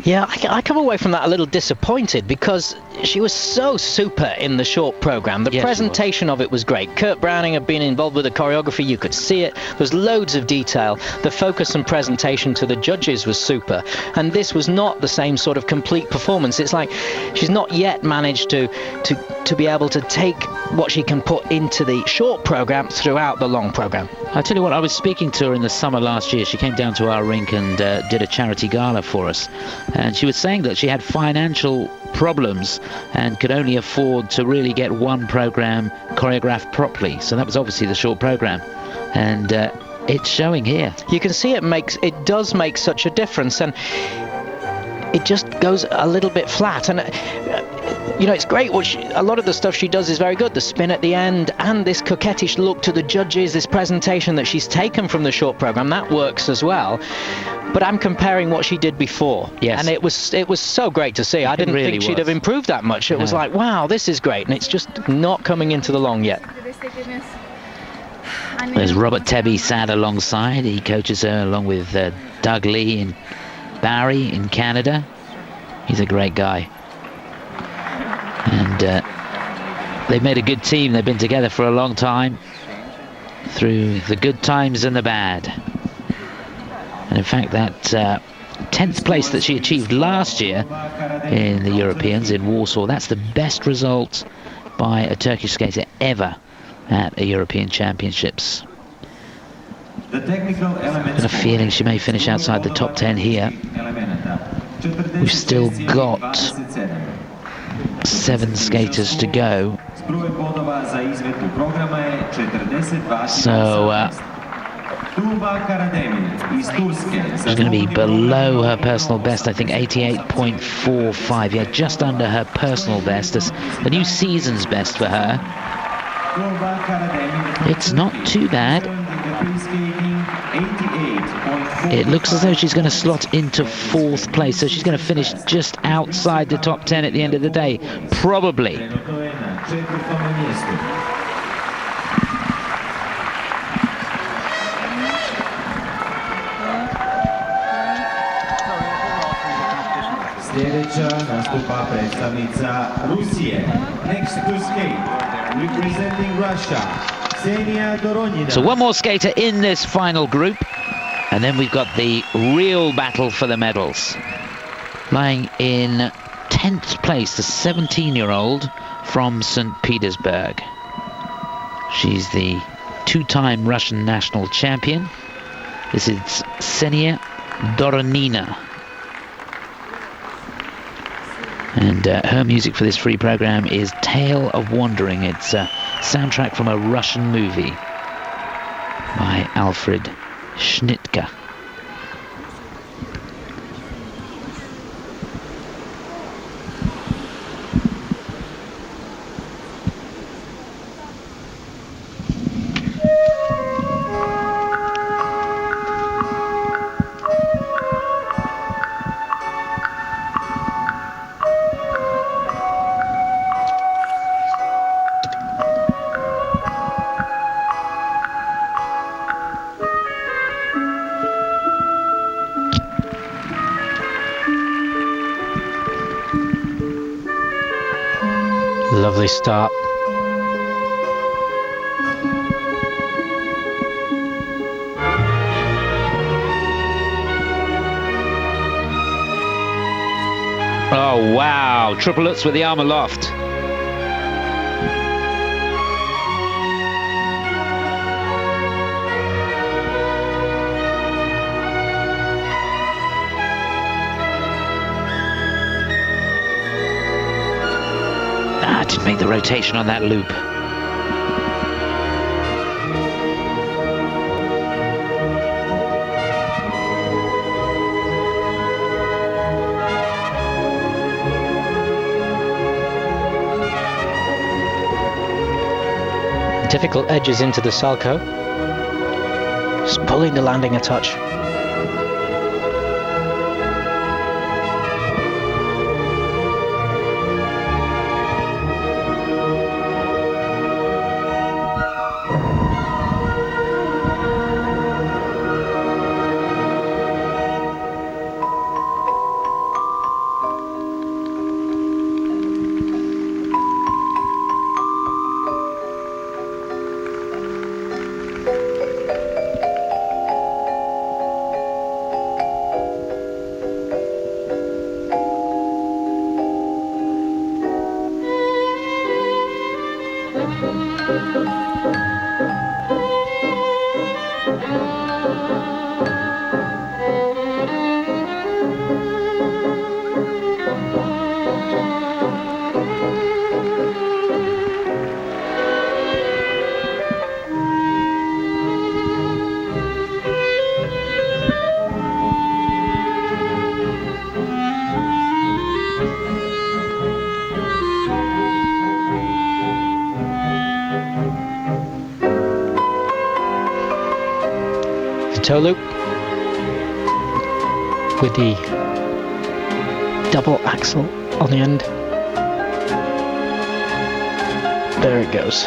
Yeah, I come away from that a little disappointed because she was so super in the short program. The presentation of it was great. Kurt Browning had been involved with the choreography. You could see it. There was loads of detail. The focus and presentation to the judges was super. And this was not the same sort of complete performance. It's like she's not yet managed to be able to take what she can put into the short program throughout the long program. I tell you what, I was speaking to her in the summer last year. She came down to our rink and did a charity gala for us. And she was saying that she had financial problems and could only afford to really get one program choreographed properly. So that was obviously the short program. And it's showing here. You can see it does make such a difference, and it just goes a little bit flat. And you know, it's great. A lot of the stuff she does is very good. The spin at the end and this coquettish look to the judges, this presentation that she's taken from the short program, that works as well. But I'm comparing what she did before. Yes. And it was so great to see. I didn't think she'd have improved that much. It was like, wow, this is great. And it's just not coming into the long yet. There's Robert Tebby sat alongside. He coaches her along with Doug Lee in Barrie in Canada. He's a great guy. And they've made a good team. They've been together for a long time, through the good times and the bad. And in fact, that 10th place that she achieved last year in the Europeans in Warsaw, that's the best result by a Turkish skater ever at a European Championships. Got a feeling she may finish outside the top 10 here. We've still got 7 skaters to go. So she's going to be below her personal best, I think 88.45. Yeah, just under her personal best. That's a new season's best for her. It's not too bad. It looks as though she's going to slot into 4th place, so she's going to finish just outside the top 10 at the end of the day, probably. Sljedeća nastupa predstavnica Rusije. Next to skate, representing Russia, Ksenia Doronina. So one more skater in this final group, and then we've got the real battle for the medals. Lying in 10th place, the 17-year-old from St. Petersburg. She's the 2-time Russian national champion. This is Ksenia Doronina. And her music for this free program is Tale of Wandering. It's a soundtrack from a Russian movie by Alfred Schnittke. Lovely start. Oh wow, triple lutz with the arm aloft. Didn't make the rotation on that loop. Difficult edges into the Salchow. Just pulling the landing a touch. Toe loop with the double axle on the end. There it goes.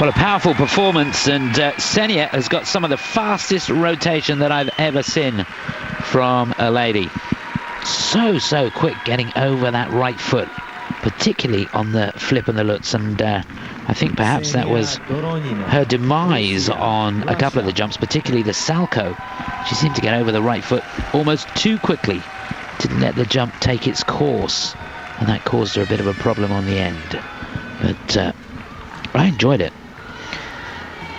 Well, a powerful performance, and Ksenia has got some of the fastest rotation that I've ever seen from a lady. So quick getting over that right foot, particularly on the flip and the Lutz, and I think perhaps that was her demise on a couple of the jumps, particularly the Salchow. She seemed to get over the right foot almost too quickly, didn't let the jump take its course, and that caused her a bit of a problem on the end. But I enjoyed it.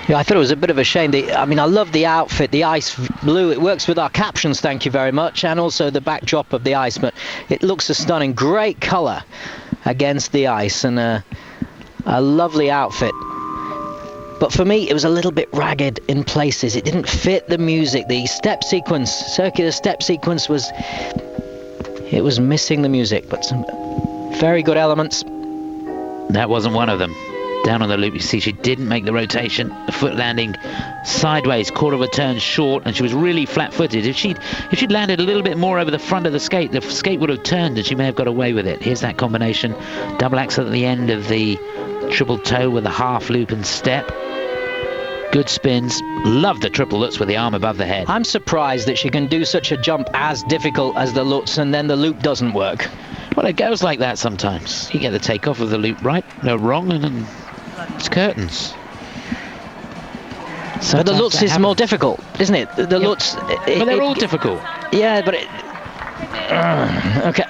Yeah, I thought it was a bit of a shame. I mean, I love the outfit, the ice blue. It works with our captions, thank you very much, and also the backdrop of the ice. But it looks a stunning, great colour against the ice, and a lovely outfit. But for me, it was a little bit ragged in places. It didn't fit the music. The step sequence, circular step sequence, was missing the music. But some very good elements. That wasn't one of them. Down on the loop, you see she didn't make the rotation. The foot landing sideways, quarter of a turn short, and she was really flat-footed. If she'd landed a little bit more over the front of the skate would have turned and she may have got away with it. Here's that combination. Double axel at the end of the triple toe with a half loop and step. Good spins. Love the triple Lutz with the arm above the head. I'm surprised that she can do such a jump as difficult as the Lutz and then the loop doesn't work. Well, it goes like that sometimes. You get the takeoff of the loop right, no wrong, and then it's curtains. But the Lutz is more difficult, isn't it? The Lutz... But they're all difficult. Yeah, but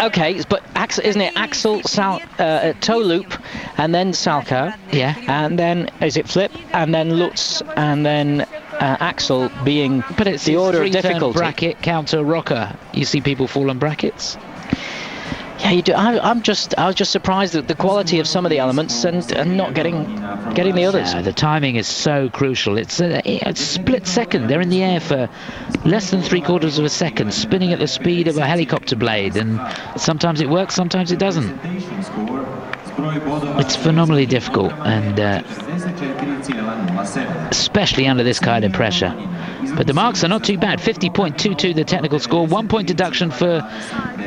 okay, but axel, isn't it? Axel, toe loop, and then Salchow. Yeah. And then, is it flip? And then Lutz, and then axel being but it's the order of difficulty. Bracket, counter, rocker. You see people fall on brackets? Yeah, you do. I was just surprised at the quality of some of the elements and not getting the others. Yeah, the timing is so crucial. It's a split second. They're in the air for less than 3/4 of a second, spinning at the speed of a helicopter blade, and sometimes it works, sometimes it doesn't. It's phenomenally difficult, and especially under this kind of pressure. But the marks are not too bad. 50.22 the technical score, 1 point deduction for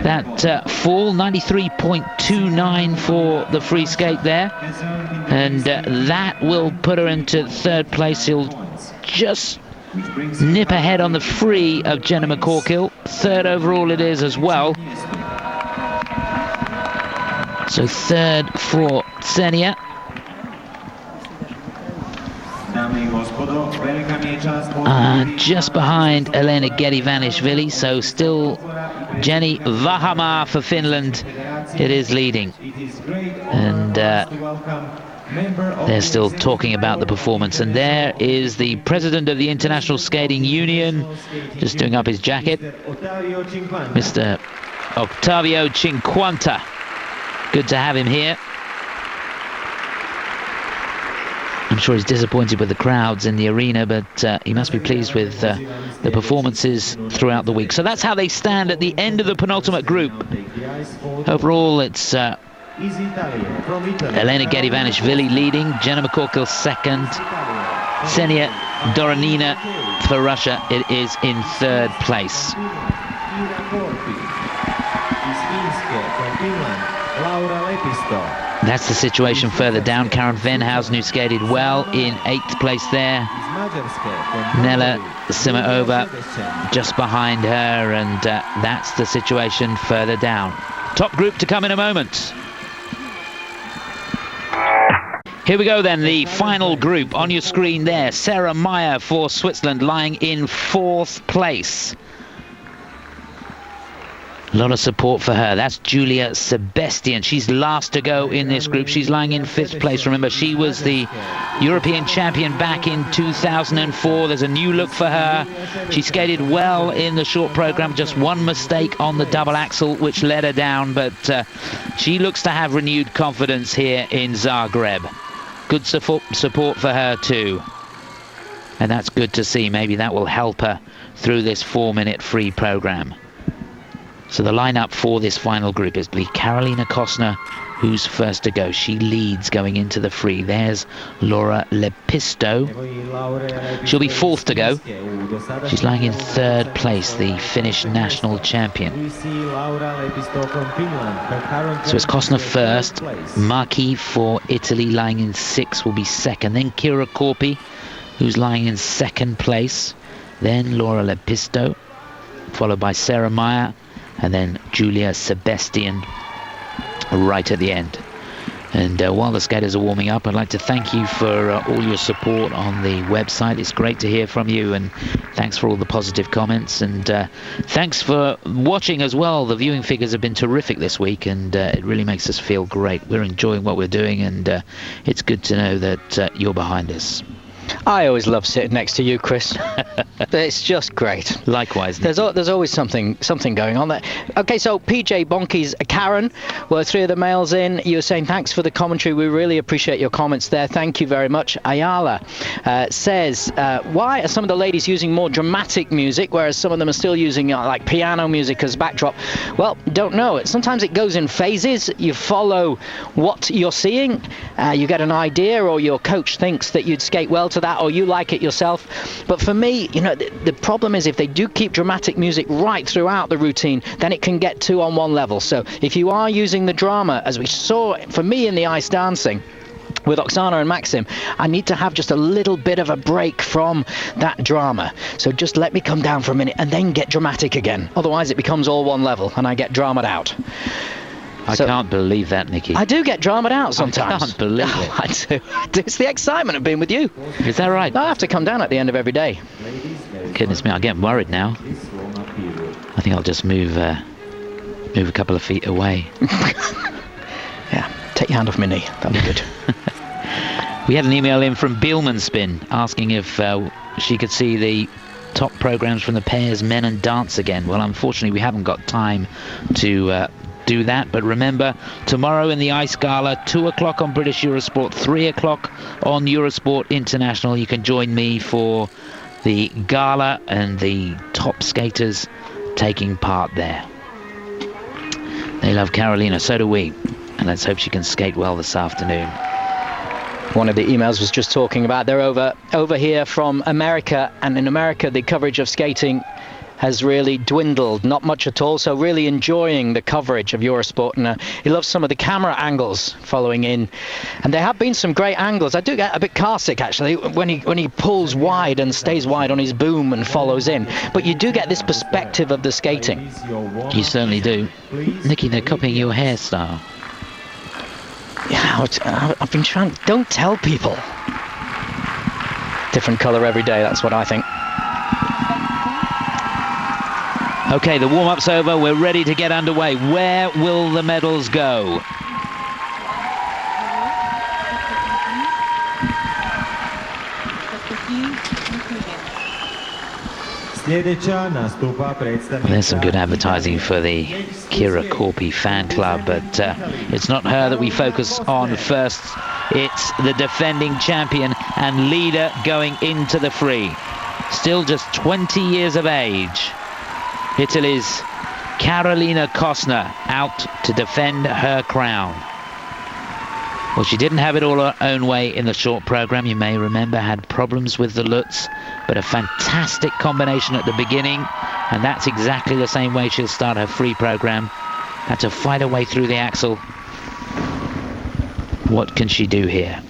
that fall, 93.29 for the free skate there, and that will put her into third place. He'll just nip ahead on the free of Jenna McCORKELL. Third overall it is as well. So third for Ksenia. Just behind Elene GEDEVANISHVILI, so still Jenni VAHAMAA for Finland. It is leading, and they're still talking about the performance. And there is the president of the International Skating Union, just doing up his jacket, Mr. Ottavio Cinquanta. Good to have him here. I'm sure he's disappointed with the crowds in the arena, but he must be pleased with the performances throughout the week. So that's how they stand at the end of the penultimate group. Overall, it's Elene GEDEVANISHVILI leading, Jenna McCORKELL second, Ksenia Doronina for Russia. It is in third place. Laura LEPISTÖ. That's the situation further down. Karen Venhausen, who skated well, in 8th place there. Nella Simaova just behind her, and that's the situation further down. Top group to come in a moment. Here we go then, the final group on your screen there. Sarah MEIER for Switzerland lying in 4th place. A lot of support for her. That's Júlia SEBESTYÉN. She's last to go in this group. She's lying in 5th place. Remember, she was the European champion back in 2004. There's a new look for her. She skated well in the short program. Just one mistake on the double axel, which let her down. But she looks to have renewed confidence here in Zagreb. Good support for her too. And that's good to see. Maybe that will help her through this 4-minute free program. So the lineup for this final group is Carolina KOSTNER who's first to go. She leads going into the free. There's Laura LEPISTÖ. She'll be fourth to go. She's lying in third place, the Finnish national champion. So it's KOSTNER first. Marchi for Italy lying in sixth will be second. Then Kiira KORPI, who's lying in second place. Then Laura LEPISTÖ, followed by Sarah MEIER, and then Júlia SEBESTYÉN right at the end. And while the skaters are warming up, I'd like to thank you for all your support on the website. It's great to hear from you, and thanks for all the positive comments, and thanks for watching as well. The viewing figures have been terrific this week, and it really makes us feel great. We're enjoying what we're doing, and it's good to know that you're behind us. I always love sitting next to you, Chris. It's just great. Likewise. There's always something going on there. Okay, so PJ, Bonkies, Karen were three of the mails in. You were saying thanks for the commentary. We really appreciate your comments there. Thank you very much. Ayala says, why are some of the ladies using more dramatic music, whereas some of them are still using like piano music as backdrop? Well, don't know. Sometimes it goes in phases. You follow what you're seeing. You get an idea, or your coach thinks that you'd skate well to that, or you like it yourself. But for me, you know, the problem is if they do keep dramatic music right throughout the routine, then it can get too on one level. So if you are using the drama, as we saw for me in the ice dancing with Oksana and Maxim, I need to have just a little bit of a break from that drama. So just let me come down for a minute and then get dramatic again. Otherwise it becomes all one level and I get dramaed out. I can't believe that, Nicky. I do get dramaed out sometimes. I can't believe it. I do. It's the excitement of being with you. Is that right? I have to come down at the end of every day. Goodness me, I'm getting worried now. I think I'll just move a couple of feet away. Yeah, take your hand off my knee. That'd be good. We had an email in from Bielman Spin asking if she could see the top programs from the pairs men and dance again. Well, unfortunately, we haven't got time to do that, but remember, tomorrow in the Ice Gala, 2 o'clock on British Eurosport, 3 o'clock on Eurosport International. You can join me for the gala and the top skaters taking part there. They love Carolina, so do we, and let's hope she can skate well this afternoon. One of the emails was just talking about they're over here from America, and in America the coverage of skating has really dwindled, not much at all, so really enjoying the coverage of Eurosport, and he loves some of the camera angles following in, and there have been some great angles. I do get a bit car sick actually when he pulls wide and stays wide on his boom and follows in, but you do get this perspective of the skating. You certainly do. Nicky, they're copying your hairstyle. Yeah, I've been trying, don't tell people. Different colour every day, that's what I think. Okay, the warm-up's over. We're ready to get underway. Where will the medals go? There's some good advertising for the Kiira KORPI fan club, but it's not her that we focus on first. It's the defending champion and leader going into the free. Still just 20 years of age. Italy's Carolina KOSTNER out to defend her crown. Well, she didn't have it all her own way in the short program. You may remember, had problems with the Lutz, but a fantastic combination at the beginning, and that's exactly the same way she'll start her free program. Had to fight her way through the axel. What can she do here?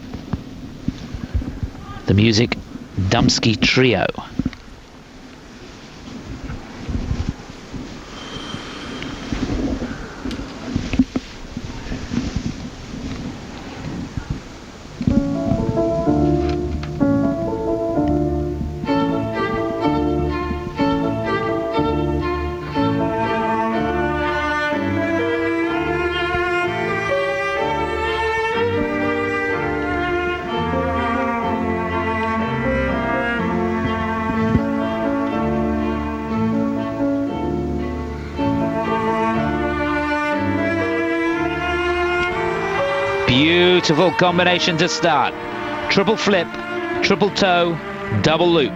The music, Dumski Trio. Beautiful combination to start. Triple flip, triple toe, double loop.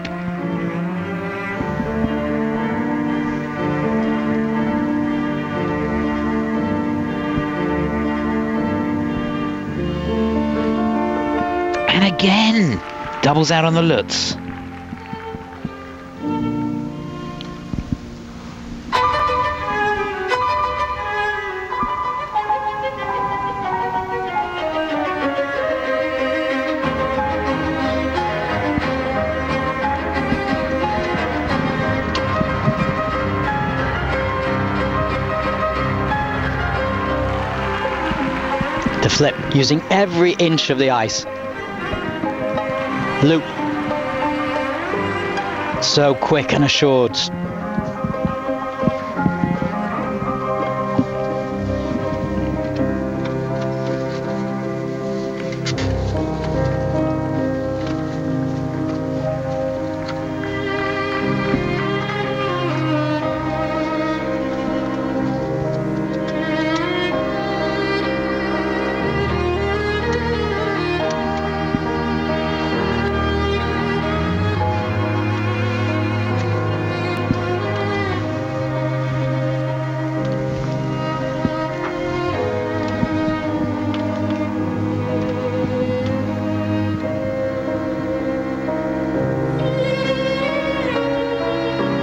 again. Doubles out on the Lutz. The flip, using every inch of the ice. Loop. So quick and assured.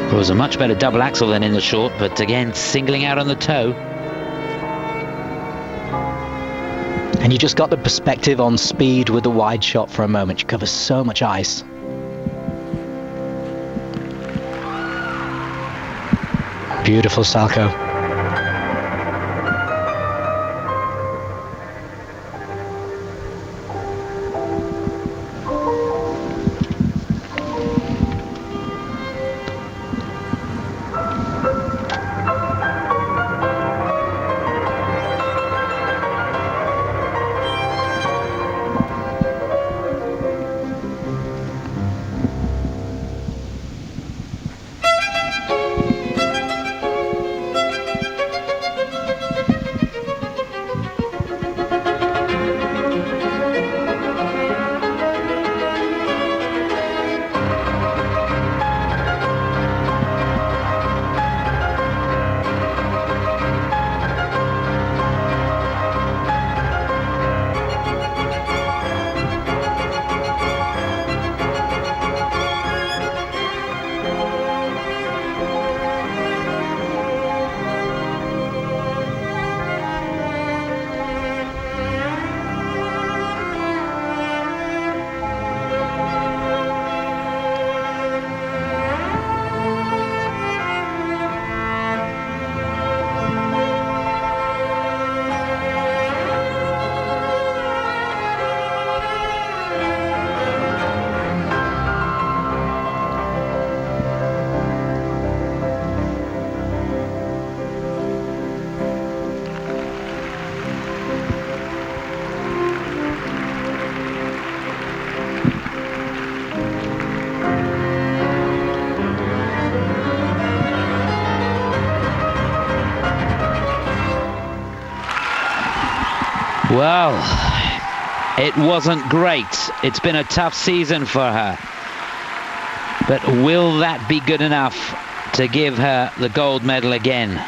It was a much better double axel than in the short, but again, singling out on the toe. And you just got the perspective on speed with the wide shot for a moment. She covers so much ice. Beautiful Salchow. Well, it wasn't great. It's been a tough season for her. But will that be good enough to give her the gold medal again?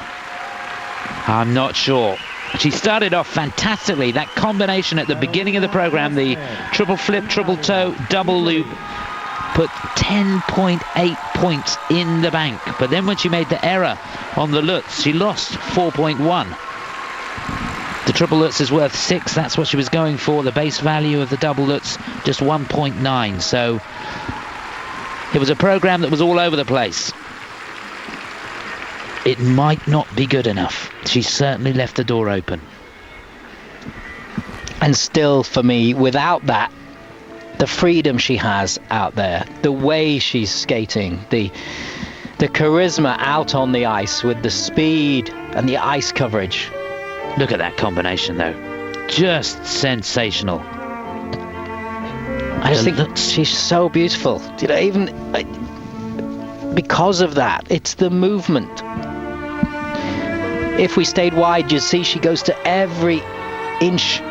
I'm not sure. She started off fantastically. That combination at the beginning of the program, the triple flip, triple toe, double loop, put 10.8 points in the bank. But then when she made the error on the Lutz, she lost 4.1. The triple Lutz is worth 6. That's what she was going for. The base value of the double Lutz, just 1.9. So it was a program that was all over the place. It might not be good enough. She certainly left the door open. And still, for me, without that, the freedom she has out there, the way she's skating, the charisma out on the ice with the speed and the ice coverage. Look at that combination, though. Just sensational. I just think she's so beautiful. You know, even because of that, it's the movement. If we stayed wide, you'd see she goes to every inch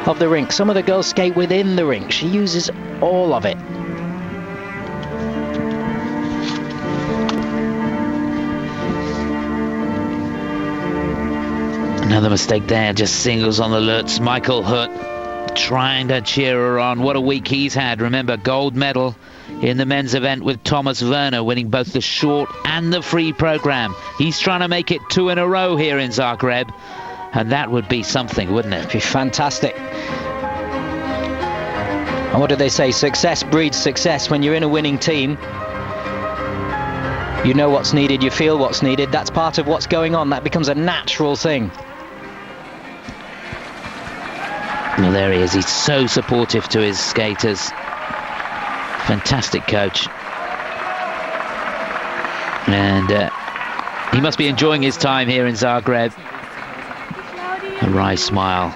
of the rink. Some of the girls skate within the rink. She uses all of it. Another mistake there, just singles on the Lutz. Michael Hutt trying to cheer her on. What a week he's had. Remember, gold medal in the men's event with Thomas Werner, winning both the short and the free program. He's trying to make it 2 in a row here in Zagreb, and that would be something, wouldn't it? It'd be fantastic. And what do they say? Success breeds success. When you're in a winning team, you know what's needed, you feel what's needed. That's part of what's going on. That becomes a natural thing. Well, there he is. He's so supportive to his skaters. Fantastic coach. And he must be enjoying his time here in Zagreb. A wry smile.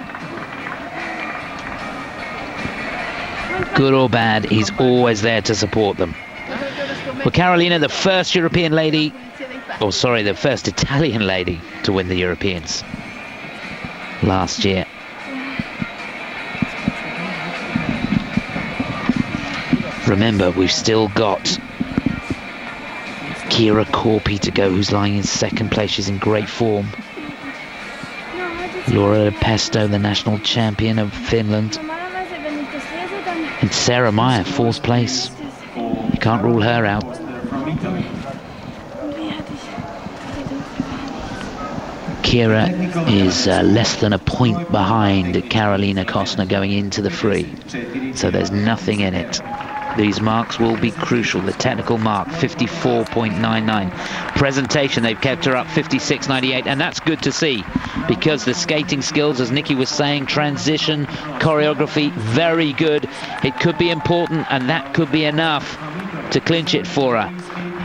Good or bad, he's always there to support them. Well, Carolina, the first European lady, or sorry, the first Italian lady to win the Europeans last year. Remember, we've still got Kiira KORPI to go, who's lying in second place. She's in great form. Laura LEPISTÖ, the national champion of Finland. And Sarah MEIER, fourth place. You can't rule her out. Kiira is less than a point behind Carolina KOSTNER going into the free. So there's nothing in it. These marks will be crucial. The technical mark, 54.99. Presentation, they've kept her up 56.98, and that's good to see, because the skating skills, as Nicky was saying, transition, choreography, very good. It could be important, and that could be enough to clinch it for her.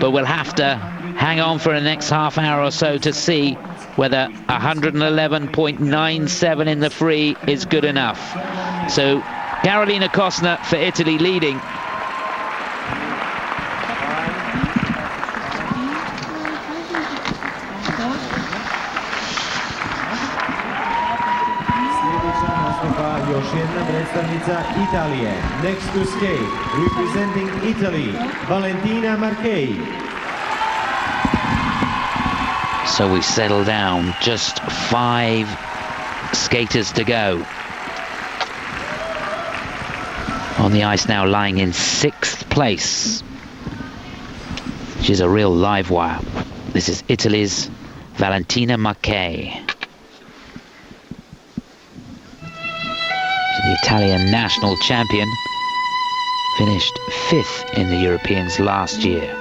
But we'll have to hang on for the next half hour or so to see whether 111.97 in the free is good enough. So Carolina KOSTNER for Italy leading. Italia. Next to skate, representing Italy, Valentina Marchei. So we settle down, just 5 skaters to go. On the ice now, lying in 6th place. She's a real live wire. This is Italy's Valentina Marchei. The Italian national champion, finished 5th in the Europeans last year.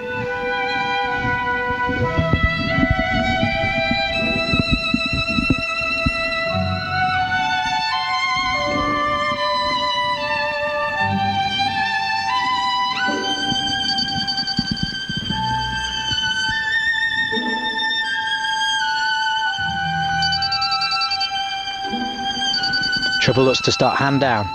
Triple looks to start hand down.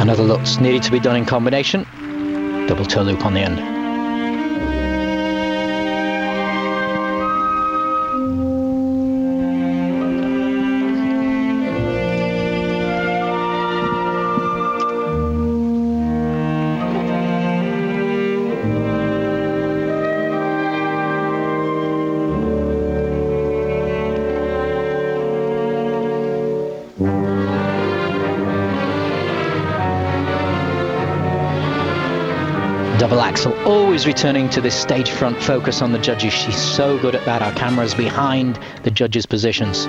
Another look's needed to be done in combination. Double toe loop on the end. Double axel, always returning to this stage front focus on the judges. She's so good at that. Our camera's behind the judges' positions.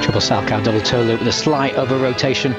Triple Salchow double toe loop with a slight over rotation.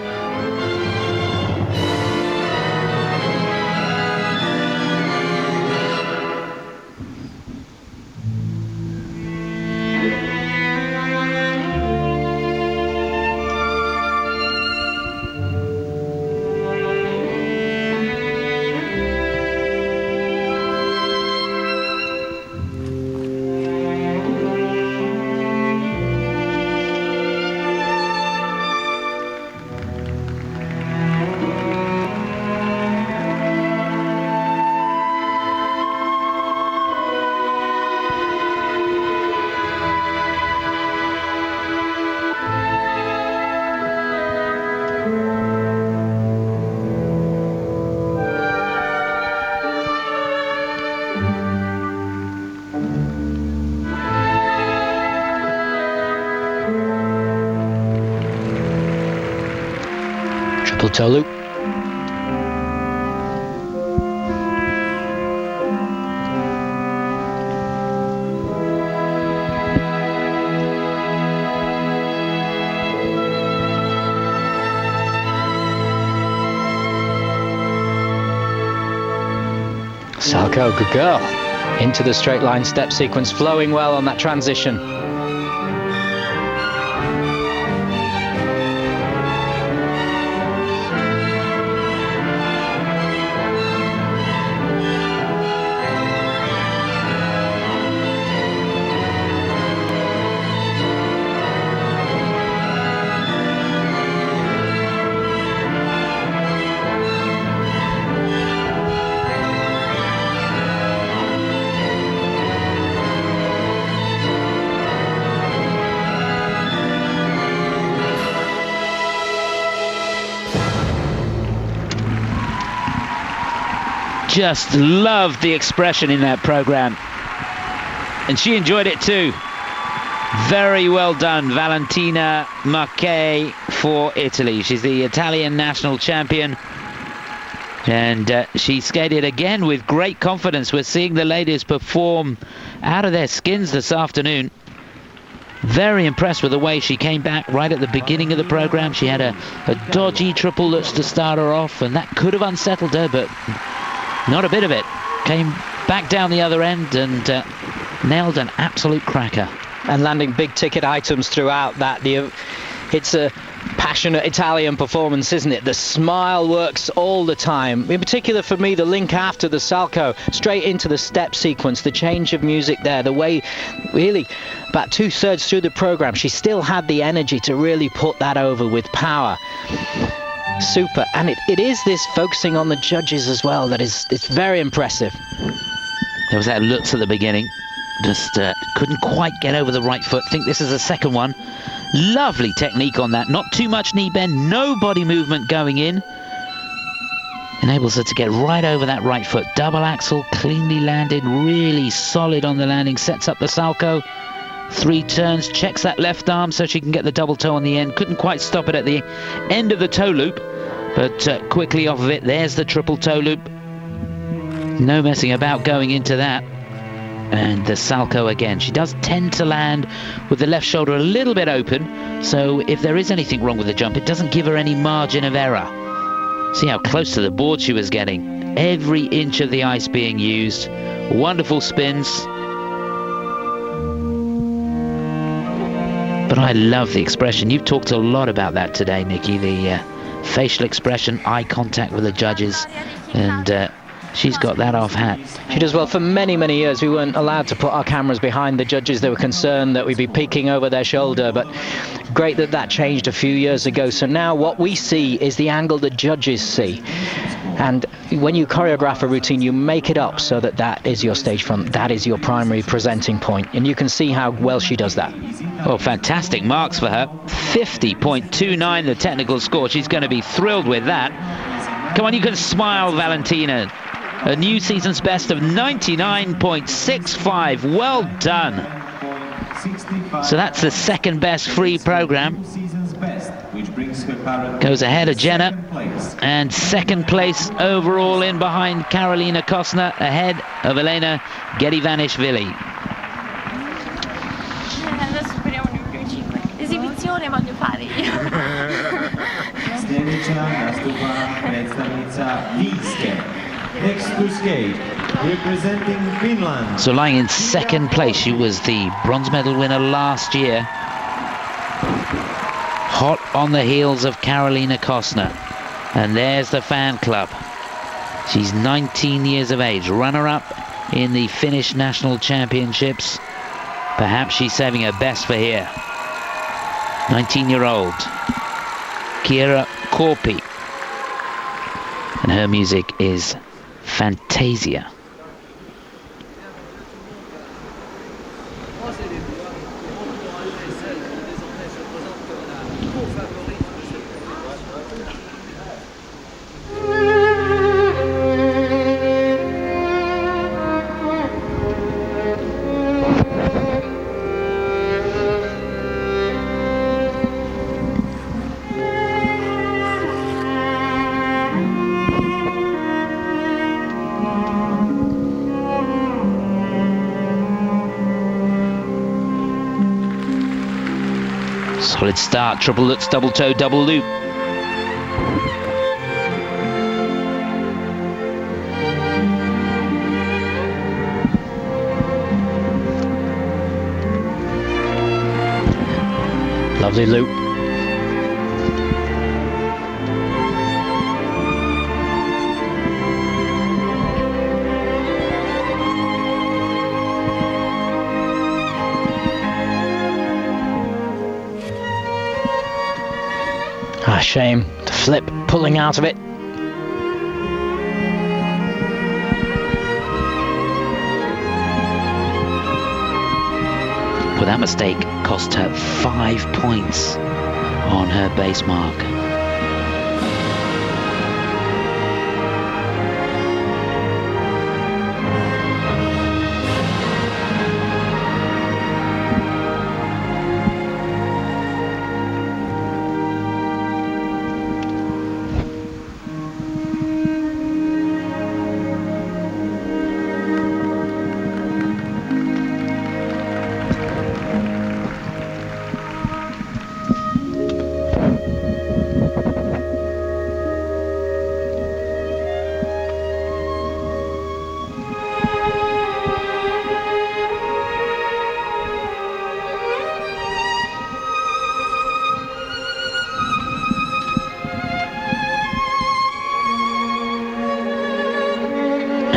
Triple toe loop. Salchow, good girl. Into the straight line step sequence, flowing well on that transition. Just loved the expression in that program, and she enjoyed it too. Very well done, Valentina Marchei for Italy. She's the Italian national champion, and she skated again with great confidence. We're seeing the ladies perform out of their skins this afternoon. Very impressed with the way she came back right at the beginning of the program. She had a dodgy triple lutz to start her off, and that could have unsettled her, but not a bit of it. Came back down the other end and nailed an absolute cracker. And landing big ticket items throughout that. It's a passionate Italian performance, isn't it? The smile works all the time. In particular for me, the link after the salchow, straight into the step sequence, the change of music there, the way really about 2/3 through the program, she still had the energy to really put that over with power. Super. And it is this focusing on the judges as well that it's very impressive. There was that lutz at the beginning, just couldn't quite get over the right foot. Think this is the second one. Lovely technique on that, not too much knee bend, no body movement going in. Enables her to get right over that right foot. Double axel, cleanly landed, really solid on the landing, sets up the salchow. 3 turns, checks that left arm so she can get the double toe on the end. Couldn't quite stop it at the end of the toe loop, but quickly off of it. There's the triple toe loop. No messing about going into that. And the salchow again. She does tend to land with the left shoulder a little bit open, so if there is anything wrong with the jump, it doesn't give her any margin of error. See how close to the board she was getting. Every inch of the ice being used. Wonderful spins. But I love the expression. You've talked a lot about that today, Nicky. The facial expression, eye contact with the judges, and she's got that off hat. She does well. For many, many years, we weren't allowed to put our cameras behind the judges. They were concerned that we'd be peeking over their shoulder, but great that that changed a few years ago. So now what we see is the angle the judges see. And when you choreograph a routine, you make it up so that that is your stage front, that is your primary presenting point. And you can see how well she does that. Oh, fantastic marks for her. 50.29, the technical score. She's going to be thrilled with that. Come on, you can smile, Valentina. A new season's best of 99.65. Well done. So that's the second best free program. Goes ahead of Jenna, and second place overall in behind Carolina KOSTNER, ahead of Elene GEDEVANISHVILI. Adesso speriamo nel primo 5. Esibizione voglio fare io. Next to skate, representing Finland. So lying in second place, she was the bronze medal winner last year. Hot on the heels of Carolina KOSTNER. And there's the fan club. She's 19 years of age, runner-up in the Finnish National Championships. Perhaps she's saving her best for here. 19-year-old Kiira KORPI. And her music is Fantasia. Thank you. 「 Thank you. 「 Thank you. 」 「」 「」 「」 「」 「」 「」 「」 「」 「」 「」 「」 「」 「」 「」 「」 「」 「」 「」 「」 「」 「」 「」 「」 「」 「」 「」 「」 「」 「」 「」 「」 「」 「」 「」 「」 「」 「」 "」 "」 "」 "」 "」 "」 "」 "」 "」 "」 "」 "」 "」 "」 "」 "」 "」 "」 "」 "」 "」 "」 "」 "」 "」 "」 "」 "」 "」 "」 "」 "」 "」 "」 "」 "」 "」 "」 "」 "」 "」 "」 "」 "」 "」 "」 "| 「Solid start, triple lutz, double toe, double loop. Lovely loop. Ah, shame. The flip pulling out of it. Well, that mistake cost her 5 points on her base mark.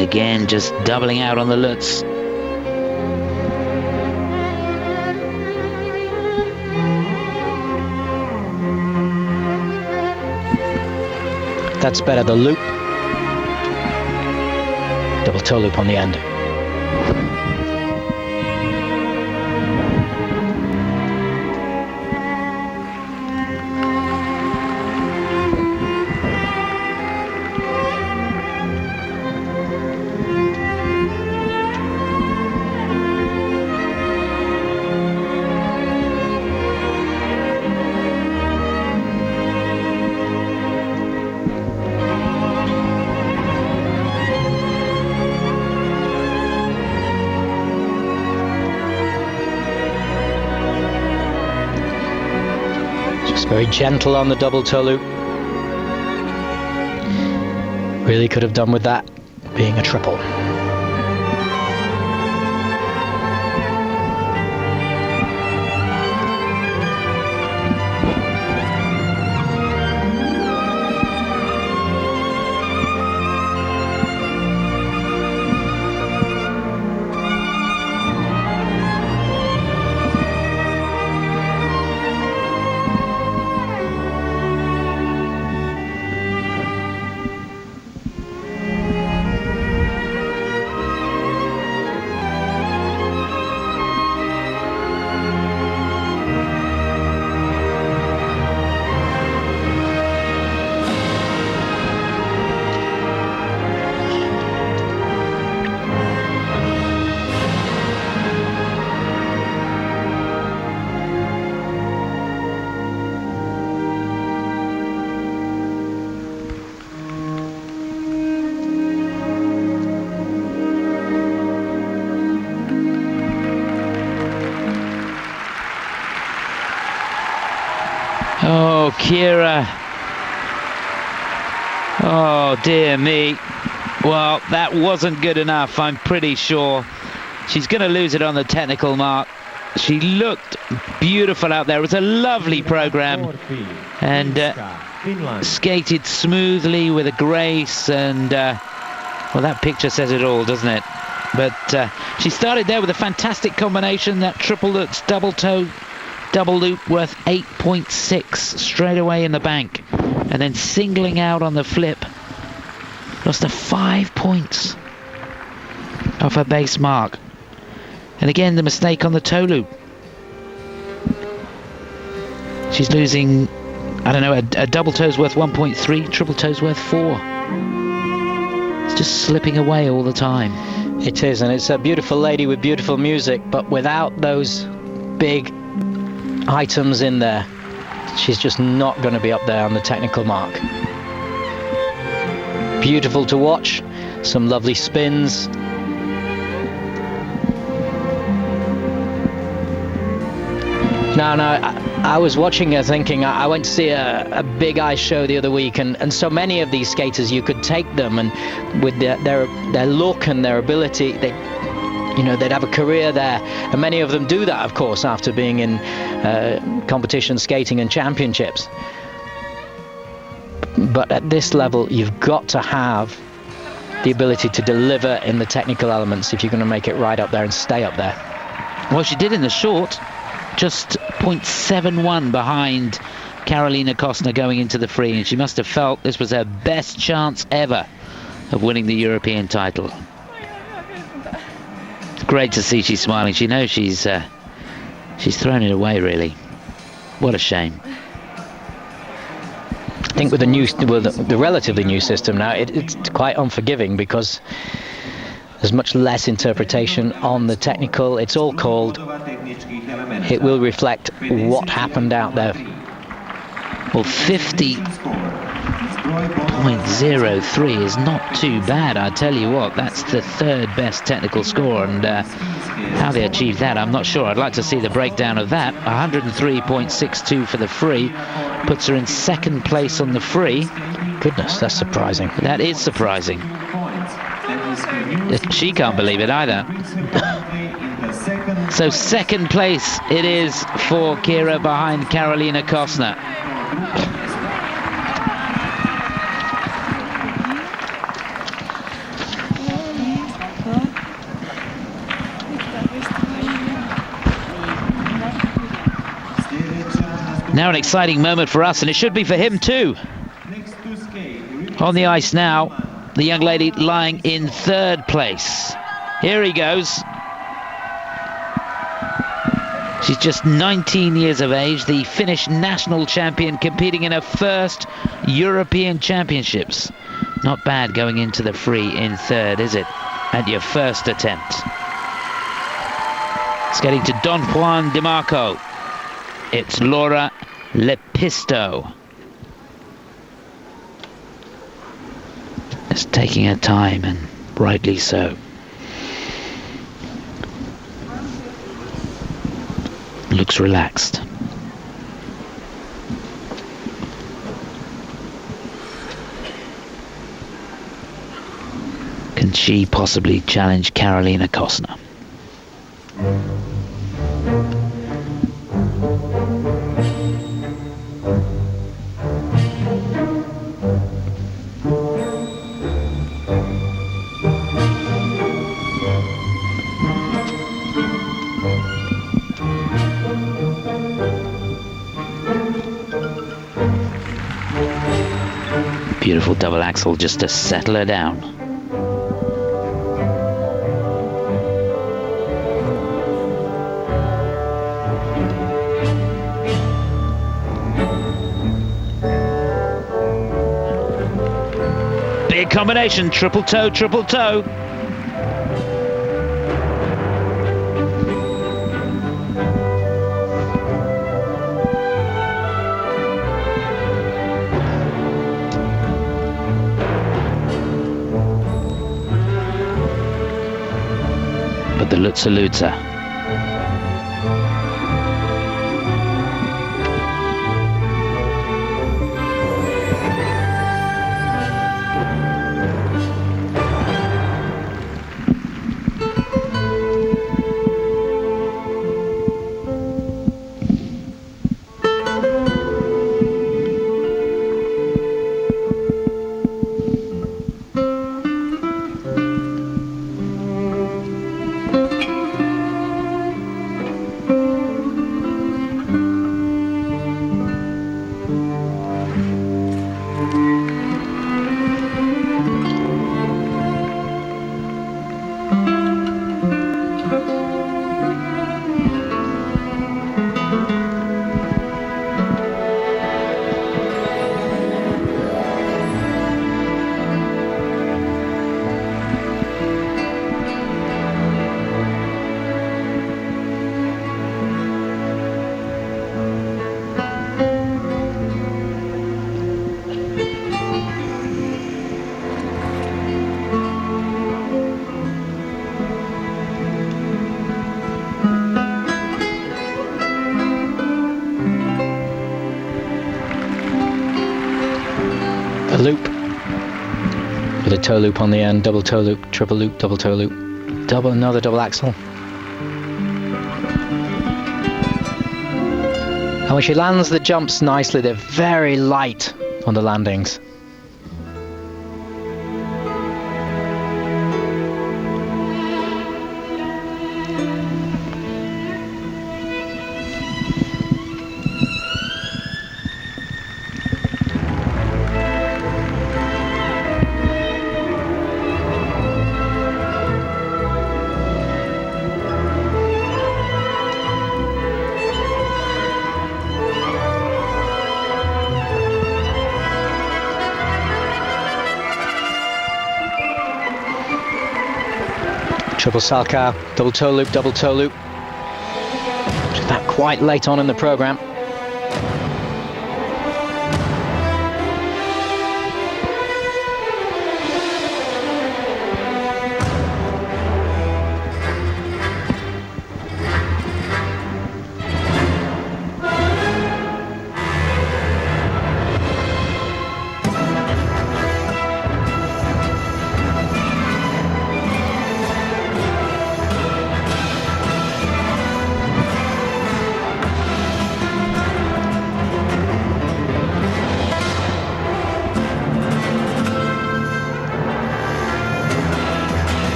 Again, just doubling out on the lutz. That's better, the loop. Double toe loop on the end. Very gentle on the double toe loop. Really could have done with that being a triple. Oh, Kiira. Oh, dear me. Well, that wasn't good enough, I'm pretty sure. She's going to lose it on the technical mark. She looked beautiful out there. It was a lovely program. And skated smoothly with a grace. And, well, that picture says it all, doesn't it? But she started there with a fantastic combination. That triple lutz, double toe, double loop worth 8.6 straight away in the bank, and then singling out on the flip, lost her 5 points off her base mark. And again, the mistake on the toe loop. She's losing, I don't know, a double toe's worth 1.3, triple toe's worth 4. It's just slipping away all the time. It is, and it's a beautiful lady with beautiful music, but without those big items in there, she's just not going to be up there on the technical mark. Beautiful to watch, some lovely spins. No, I was watching her thinking, I went to see a big ice show the other week, and so many of these skaters, you could take them, and with their look and their ability, they'd have a career there, and many of them do that, of course, after being in competition skating and championships. But at this level, you've got to have the ability to deliver in the technical elements if you're going to make it right up there and stay up there. Well, she did in the short, just 0.71 behind Carolina KOSTNER going into the free, and she must have felt this was her best chance ever of winning the European title. It's great to see she's smiling. She knows she's thrown it away, really. What a shame. I think with the relatively new system now, it's quite unforgiving because there's much less interpretation on the technical. It's all called. It will reflect what happened out there. Well, 50.03 is not too bad, I tell you what. That's the third best technical score, and how they achieved that, I'm not sure. I'd like to see the breakdown of that. 103.62 for the free puts her in second place on the free. Goodness, that's surprising. That is surprising. She can't believe it either. So second place it is for Kiira behind Carolina KOSTNER. Now an exciting moment for us, and it should be for him too. On the ice now, the young lady lying in third place. Here he goes. She's just 19 years of age, the Finnish national champion, competing in her first European Championships. Not bad going into the free in third, is it? At your first attempt. It's getting to Don Juan Di Marco. It's Laura LEPISTÖ. Just taking her time, and rightly so. Looks relaxed. Can she possibly challenge Carolina KOSTNER? Beautiful double axel just to settle her down. Big combination, triple toe, triple toe. The Lutzer. loop with a toe loop on the end, double toe loop, triple loop, double toe loop, another double axel. And when she lands the jumps nicely, they're very light on the landings. Triple salchow, double toe loop, double toe loop. That quite late on in the program.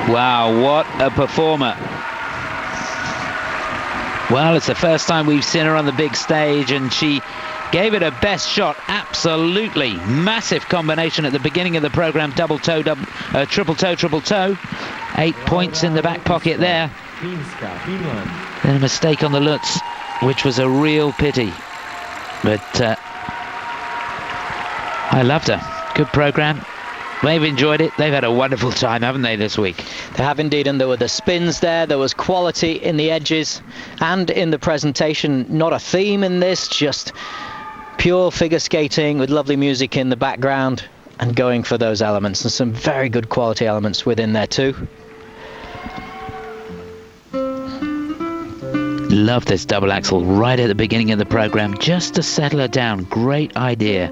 Wow, what a performer. Well, it's the first time we've seen her on the big stage, and she gave it her best shot. Absolutely massive combination at the beginning of the program. Double toe, triple toe, triple toe. 8 points in the back pocket there. Then a mistake on the Lutz, which was a real pity. But I loved her. Good program. They've enjoyed it. They've had a wonderful time, haven't they, this week? They have indeed, and there were the spins there. There was quality in the edges and in the presentation. Not a theme in this, just pure figure skating with lovely music in the background and going for those elements, and some very good quality elements within there too. Love this double axel right at the beginning of the program, just to settle her down. Great idea.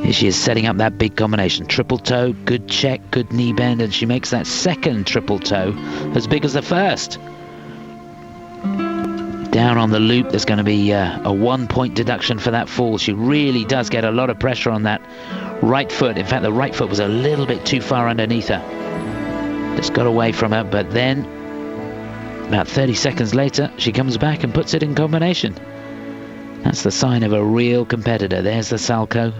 Here she is setting up that big combination. Triple toe, good check, good knee bend, and she makes that second triple toe as big as the first. Down on the loop, there's going to be a 1 point deduction for that fall. She really does get a lot of pressure on that right foot. In fact, the right foot was a little bit too far underneath her. Just got away from her, but then about 30 seconds later, she comes back and puts it in combination. That's the sign of a real competitor. There's the salchow.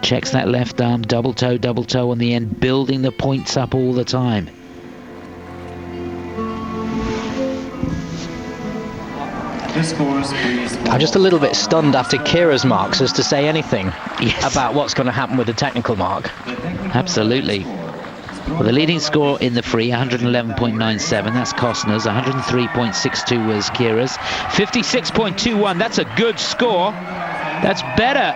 Checks that left arm, double toe on the end, building the points up all the time. I'm just a little bit stunned after Kiira's marks as to say anything about what's going to happen with the technical mark. Absolutely. Well, the leading score in the free, 111.97, that's Kostner's. 103.62 was Kiira's. 56.21, that's a good score. That's better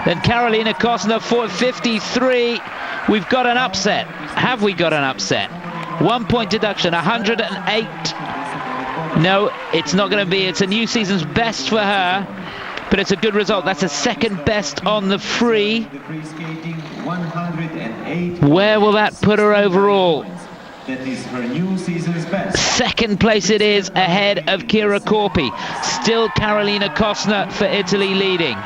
than Carolina KOSTNER for 53. We've got an upset. Have we got an upset? 1 point deduction, 108. No, it's not going to be. It's a new season's best for her, but it's a good result. That's a second best on the free. Where will that put her overall? Second place it is, ahead of Kiira KORPI. Still Carolina KOSTNER for Italy leading.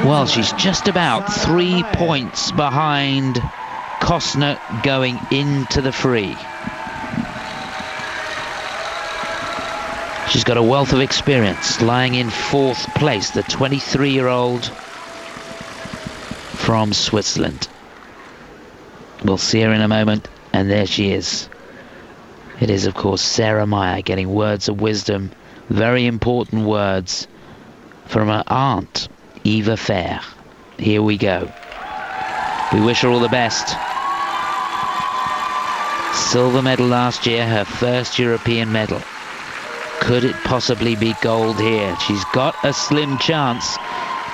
Well, she's just about 3 points behind KOSTNER going into the free. She's got a wealth of experience, lying in fourth place, the 23-year-old from Switzerland. We'll see her in a moment, and there she is. It is, of course, Sarah MEIER getting words of wisdom, very important words from her aunt, Eva Fair. Here we go. We wish her all the best. Silver medal last year, her first European medal. Could it possibly be gold here? She's got a slim chance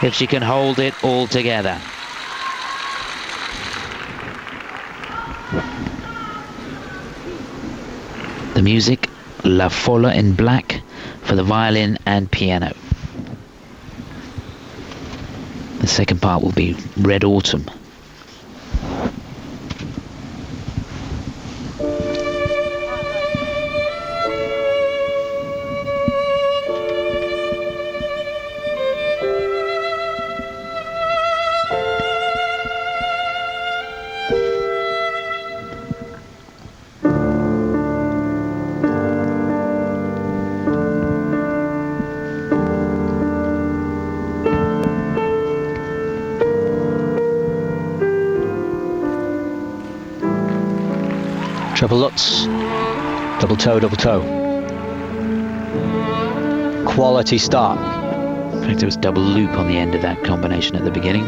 if she can hold it all together. The music, La Folla in black for the violin and piano. The second part will be Red Autumn. Triple Lutz, double toe, double toe. Quality start. In fact, there was double loop on the end of that combination at the beginning.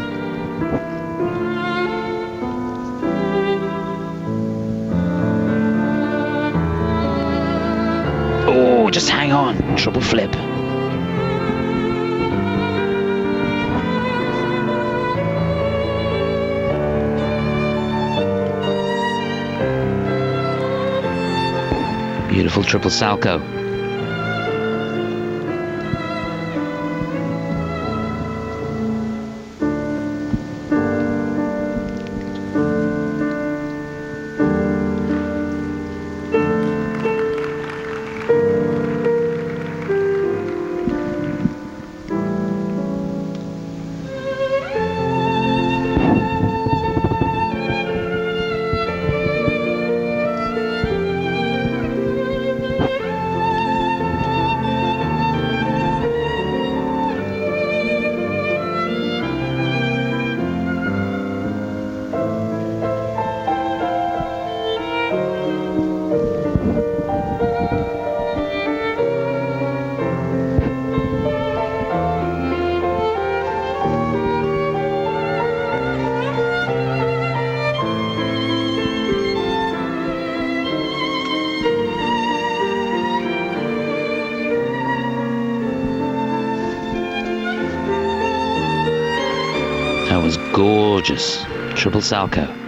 Oh, just hang on. Triple flip. Beautiful triple salcho. That was gorgeous. Triple salcho.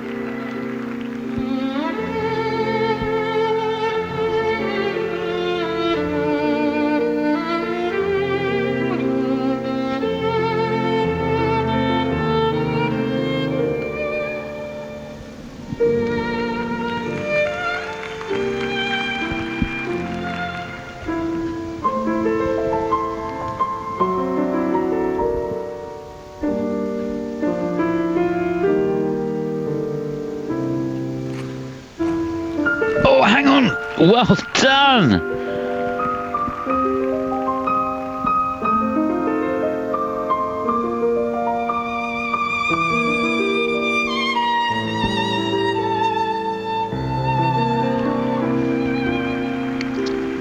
Well done!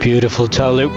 Beautiful toe loop.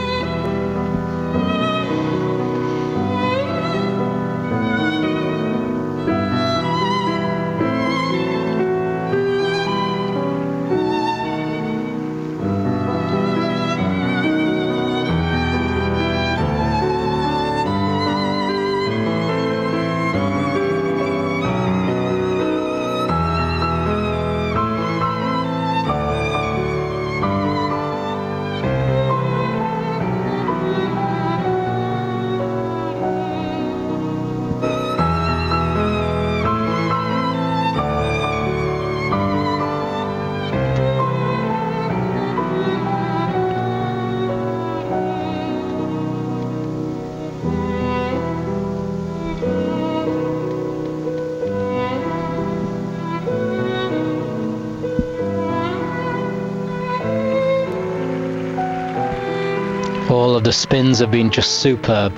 All of the spins have been just superb.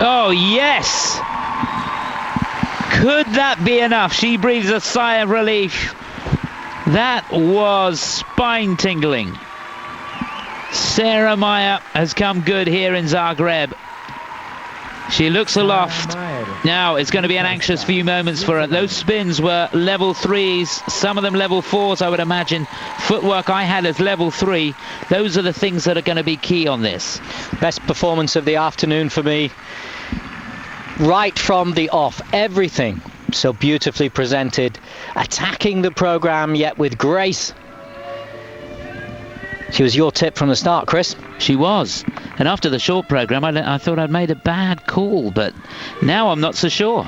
Oh, yes! Could that be enough? She breathes a sigh of relief. That was spine-tingling. Sarah MEIER has come good here in Zagreb. She looks aloft. Now it's going to be an anxious few moments for her. Those spins were level 3s, some of them level 4s, I would imagine. Footwork I had as level 3. Those are the things that are going to be key on this. Best performance of the afternoon for me. Right from the off, everything so beautifully presented, attacking the program yet with grace. She was your tip from the start, Chris. She was. And after the short program, I thought I'd made a bad call, but now I'm not so sure.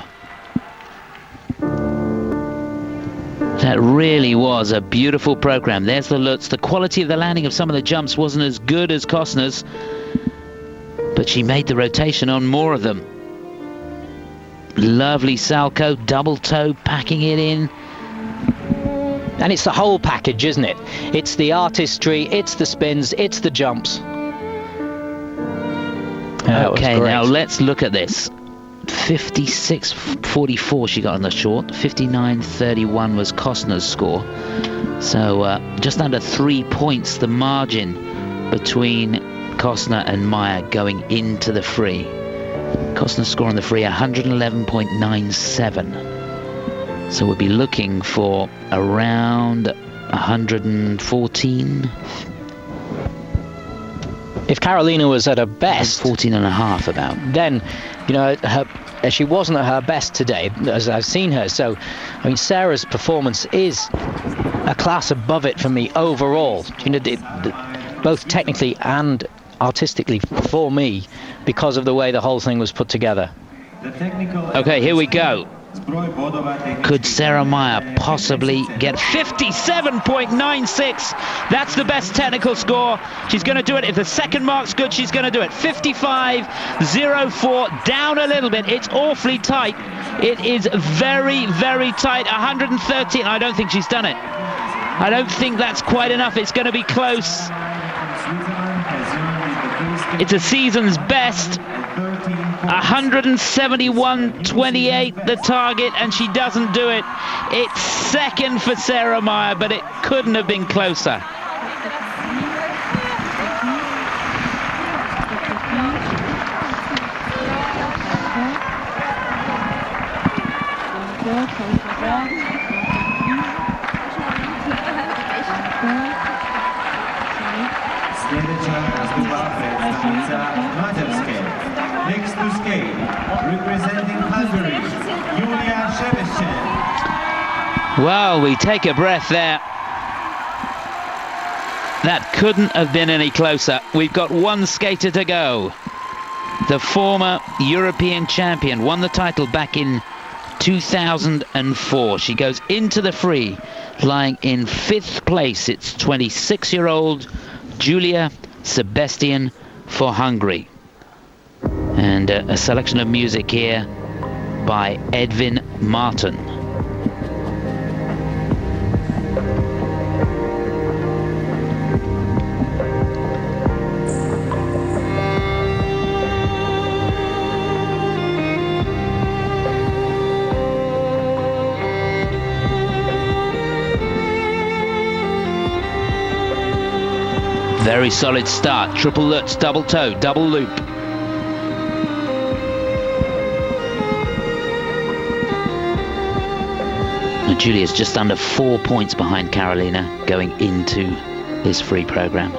That really was a beautiful program. There's the Lutz. The quality of the landing of some of the jumps wasn't as good as Kostner's, but she made the rotation on more of them. Lovely Salchow, double toe, packing it in. And it's the whole package, isn't it? It's the artistry, it's the spins, it's the jumps. Okay, now let's look at this. 56.44 she got on the short. 59.31 was Kostner's score. So just under 3 points the margin between Kostner and Meier going into the free. Kostner's score on the free 111.97. So we'll be looking for around 114. If Carolina was at her best, 14 and a half about, then, you know, she wasn't at her best today, as I've seen her. So, I mean, Sarah's performance is a class above it for me overall. You know, both technically and artistically for me, because of the way the whole thing was put together. Okay, here we go. Could Sarah Meier possibly get 57.96? That's the best technical score. She's going to do it. If the second mark's good, she's going to do it. 55.04, down a little bit. It's awfully tight. It is very, very tight. 113. I don't think she's done it. I don't think that's quite enough. It's going to be close. It's a season's best. 171.28 the target, and she doesn't do it. It's second for Sarah Meier, but it couldn't have been closer. Next to skate, representing Hungary, Júlia Sebestyén. Well, we take a breath there. That couldn't have been any closer. We've got one skater to go. The former European champion won the title back in 2004. She goes into the free, lying in 5th place. It's 26-year-old Júlia Sebestyén for Hungary. And a selection of music here by Edvin Martin. Very solid start. Triple Lutz, double toe, double loop. Júlia's just under 4 points behind Carolina going into this free program.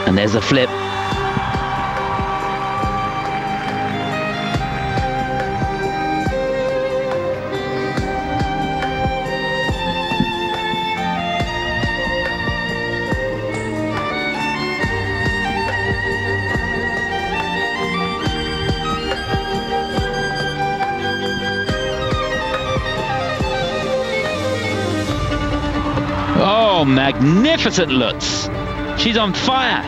And there's a flip. Oh, magnificent Lutz. She's on fire.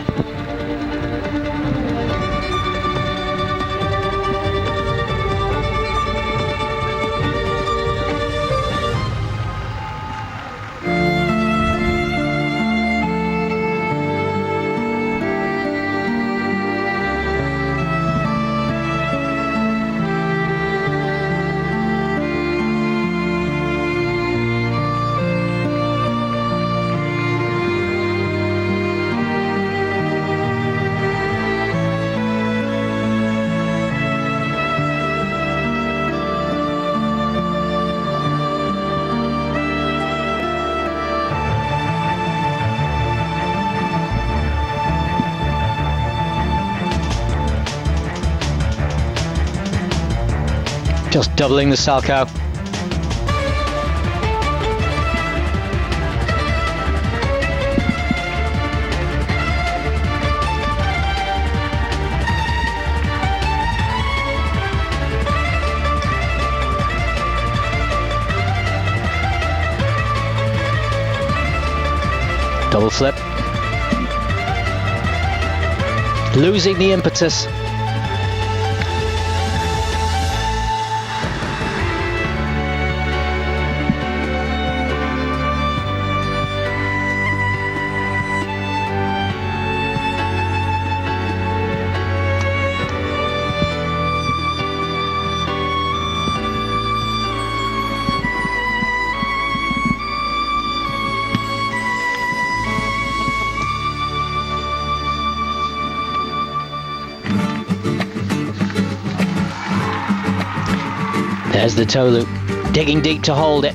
Just doubling the salcho. Double flip. Losing the impetus. There's the toe loop, digging deep to hold it.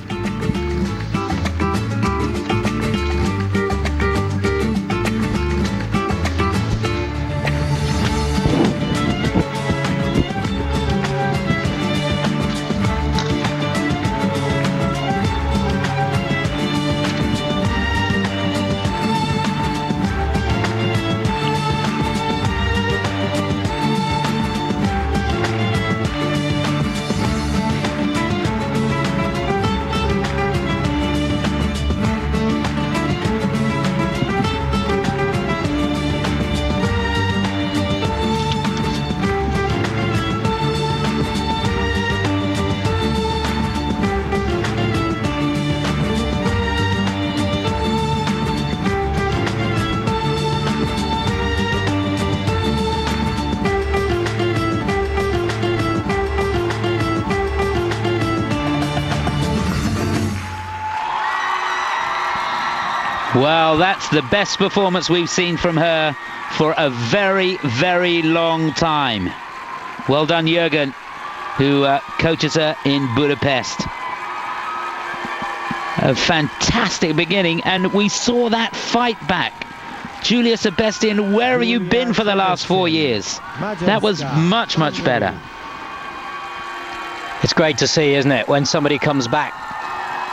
Well, that's the best performance we've seen from her for a very, very long time. Well done, Jürgen, who coaches her in Budapest. A fantastic beginning, and we saw that fight back. Júlia Sebestyén, where have you been for the last 4 years? That was much, much better. It's great to see, isn't it, when somebody comes back.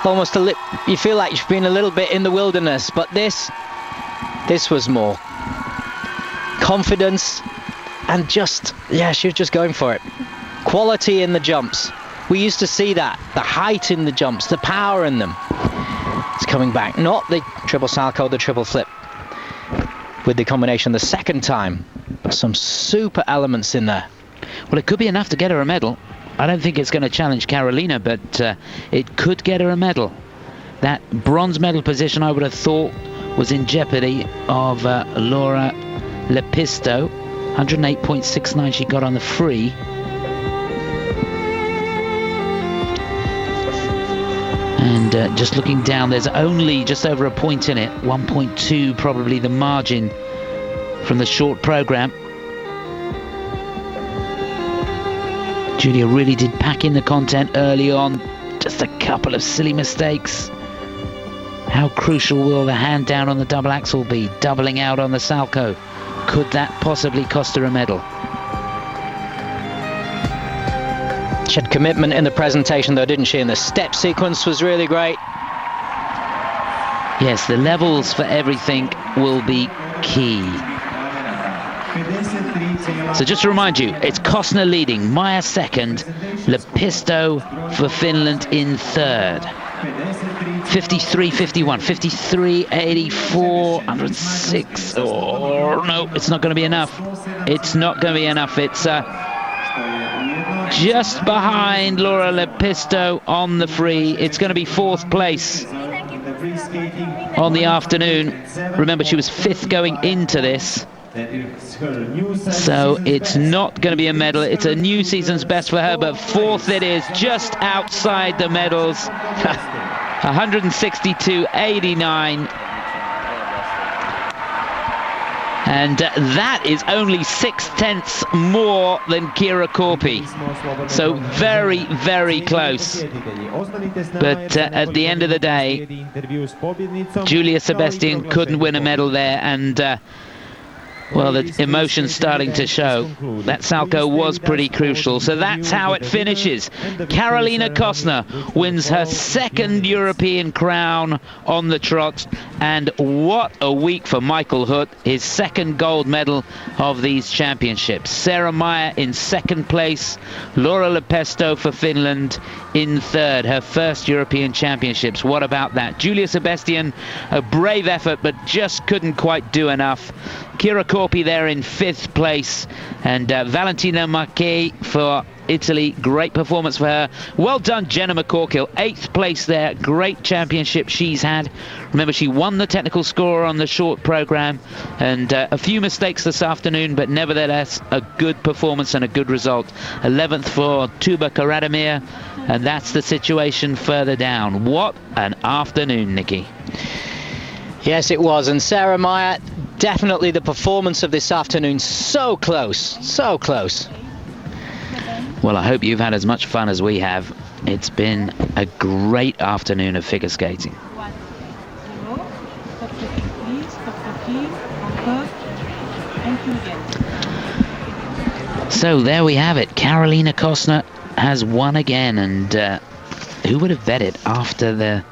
Almost you feel like you've been a little bit in the wilderness, but this was more confidence and just, yeah, she was just going for it. Quality in the jumps. We used to see that, the height in the jumps, the power in them. It's coming back, not the triple salcho, the triple flip. With the combination the second time, some super elements in there. Well, it could be enough to get her a medal. I don't think it's going to challenge Carolina, but it could get her a medal. That bronze medal position, I would have thought, was in jeopardy of Laura LEPISTÖ. 108.69 she got on the free. And just looking down, there's only just over a point in it. 1.2 probably the margin from the short program. Júlia really did pack in the content early on. Just a couple of silly mistakes. How crucial will the hand down on the double axel be? Doubling out on the salcho. Could that possibly cost her a medal? She had commitment in the presentation though, didn't she? And the step sequence was really great. Yes, the levels for everything will be key. So just to remind you, it's KOSTNER leading, Maier second, LEPISTÖ for Finland in third. 53.51, 53.84, 106. Oh no, it's not going to be enough. It's not going to be enough. It's just behind Laura LEPISTÖ on the free. It's going to be fourth place on the afternoon. Remember, she was fifth going into this. So it's not going to be a medal. It's a new season's best for her, but fourth it is, just outside the medals. 162.89. And that is only 6/10 more than Kiira KORPI. So very, very close. But at the end of the day, Júlia Sebestyén couldn't win a medal there, and Well, the emotion's starting to show. That Salcho was pretty crucial. So that's how it finishes. Carolina KOSTNER wins her second European crown on the trot. And what a week for Michael Hut, his second gold medal of these championships. Sarah MEIER in second place. Laura LEPISTÖ for Finland in third, her first European championships. What about that? Júlia SEBESTYÉN, a brave effort, but just couldn't quite do enough. Kiira KORPI there in fifth place, and Valentina MARCHEI for Italy, great performance for her. Well done, Jenna McCORKELL, eighth place there, great championship she's had. Remember, she won the technical score on the short program, and a few mistakes this afternoon, but nevertheless a good performance and a good result. 11th for Tugba KARADEMIR, and that's the situation further down. What an afternoon, Nicky. Yes, it was, and Sarah MEIER, definitely the performance of this afternoon. So close, so close. Well, I hope you've had as much fun as we have. It's been a great afternoon of figure skating. So there we have it. Carolina KOSTNER has won again, and who would have bet it after the,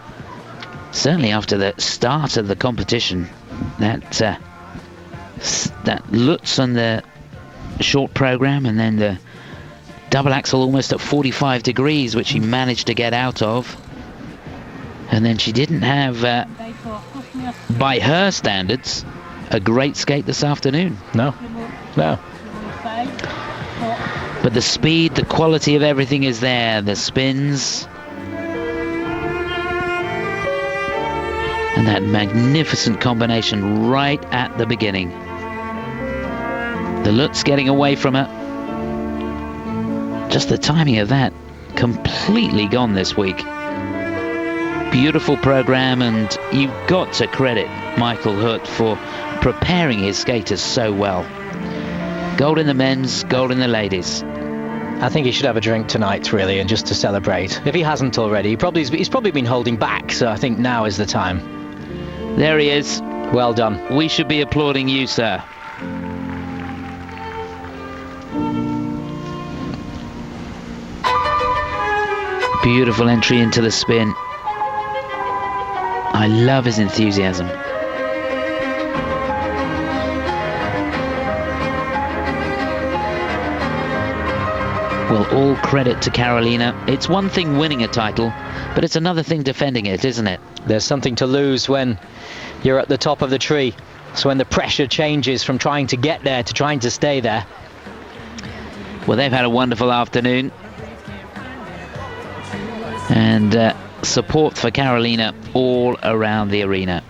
certainly after the start of the competition, that Lutz on the short program, and then the double axel almost at 45 degrees, which she managed to get out of. And then she didn't have, by her standards, a great skate this afternoon. No, no. But the speed, the quality of everything is there. The spins. And that magnificent combination right at the beginning. The Lutz getting away from her. Just the timing of that, completely gone this week. Beautiful program, and you've got to credit Michael Hut for preparing his skaters so well. Gold in the men's, gold in the ladies. I think he should have a drink tonight, really, and just to celebrate. If he hasn't already, he's probably been holding back, so I think now is the time. There he is. Well done. We should be applauding you, sir. Beautiful entry into the spin. I love his enthusiasm. Well, all credit to Carolina. It's one thing winning a title, but it's another thing defending it, isn't it? There's something to lose when you're at the top of the tree. So when the pressure changes from trying to get there to trying to stay there. Well, they've had a wonderful afternoon. And support for Carolina all around the arena.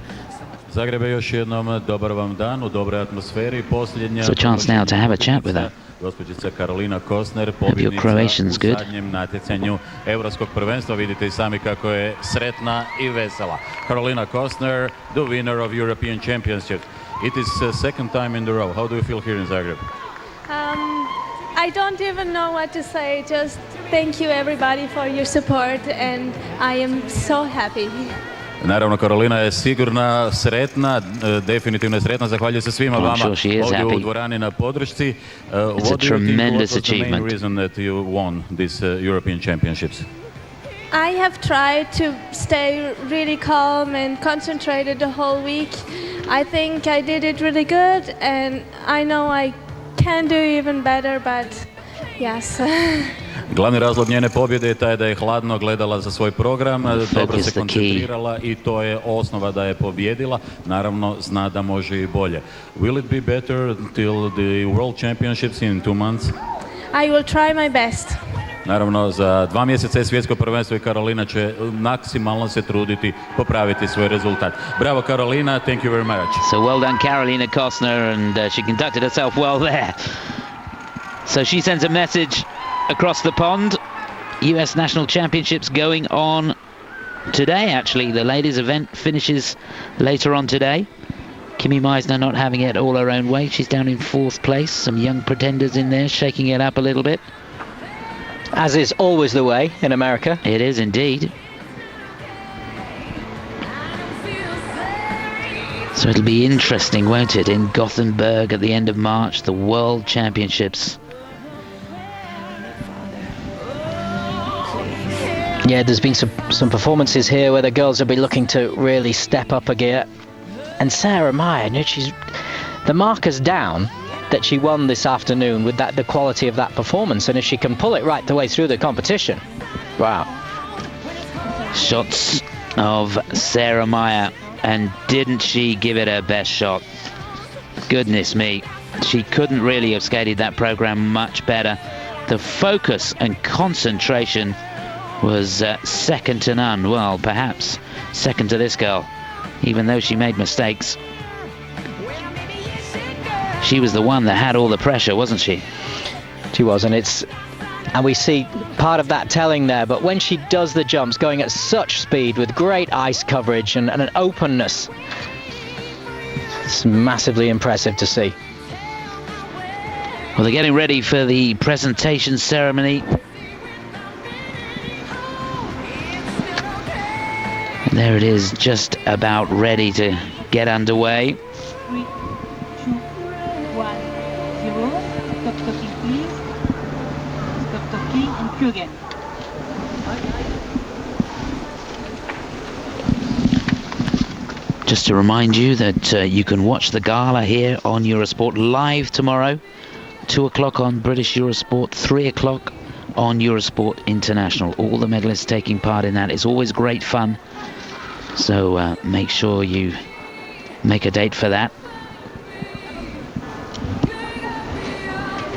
Zagreb, još jednom dobar vam dan u dobroj atmosferi. Posljednja. So a chance now to have a chat with her. Gospođica Carolina KOSTNER, pobjednica u zadnjem natjecanju Europskog prvenstva. Vidite i sami kako je sretna i vesela. Carolina KOSTNER, the winner of European Championship. It is second time in a row. How do you feel here in Zagreb? I don't even know what to say. Just thank you everybody for your support, and I am so happy. Naravno, Carolina je sigurna, sretna, definitivno je sretna. Zahvaljujem se svima vama ovdje u dvorani na podršci. It's a tremendous achievement. What was the main reason that you won these European Championships? I have tried to stay really calm and concentrated the whole week. I think I did it really good, and I know I can do even better, but yes. Glavni razlog njene pobjede je taj da je hladno gledala za svoj program, dobro se koncentrirala i to je osnova da je pobjedila. Naravno, zna da može i bolje. Will it be better till the World Championships in 2 months? I will try my best. Naravno, za 2 mjeseca je svjetsko prvenstvo i Carolina će maksimalno se truditi popraviti svoj rezultat. Bravo, Carolina, thank you very much. So well done, Carolina KOSTNER, and she conducted herself well there. So she sends a message across the pond. US National Championships going on today, actually. The ladies event finishes later on today. Kimi Meisner not having it all her own way. She's down in 4th place. Some young pretenders in there shaking it up a little bit. As is always the way in America. It is indeed. So it'll be interesting, won't it, in Gothenburg at the end of March, the World Championships. Yeah, there's been some performances here where the girls will be looking to really step up a gear. And Sarah MEIER, the marker's down that she won this afternoon with the quality of that performance, and if she can pull it right the way through the competition, wow. Shots of Sarah MEIER, and didn't she give it her best shot? Goodness me, she couldn't really have skated that program much better. The focus and concentration was second to none. Well, perhaps second to this girl, even though she made mistakes. She was the one that had all the pressure, wasn't she? She was, and we see part of that telling there, but when she does the jumps going at such speed with great ice coverage and an openness, it's massively impressive to see. Well, they're getting ready for the presentation ceremony. And there it is, just about ready to get underway. 3, 2, 1, 0. Stop talking, please. Stop talking and cue again. Just to remind you that you can watch the gala here on Eurosport live tomorrow, 2 o'clock on British Eurosport, 3 o'clock on Eurosport International. All the medalists taking part in that. It's always great fun. So make sure you make a date for that.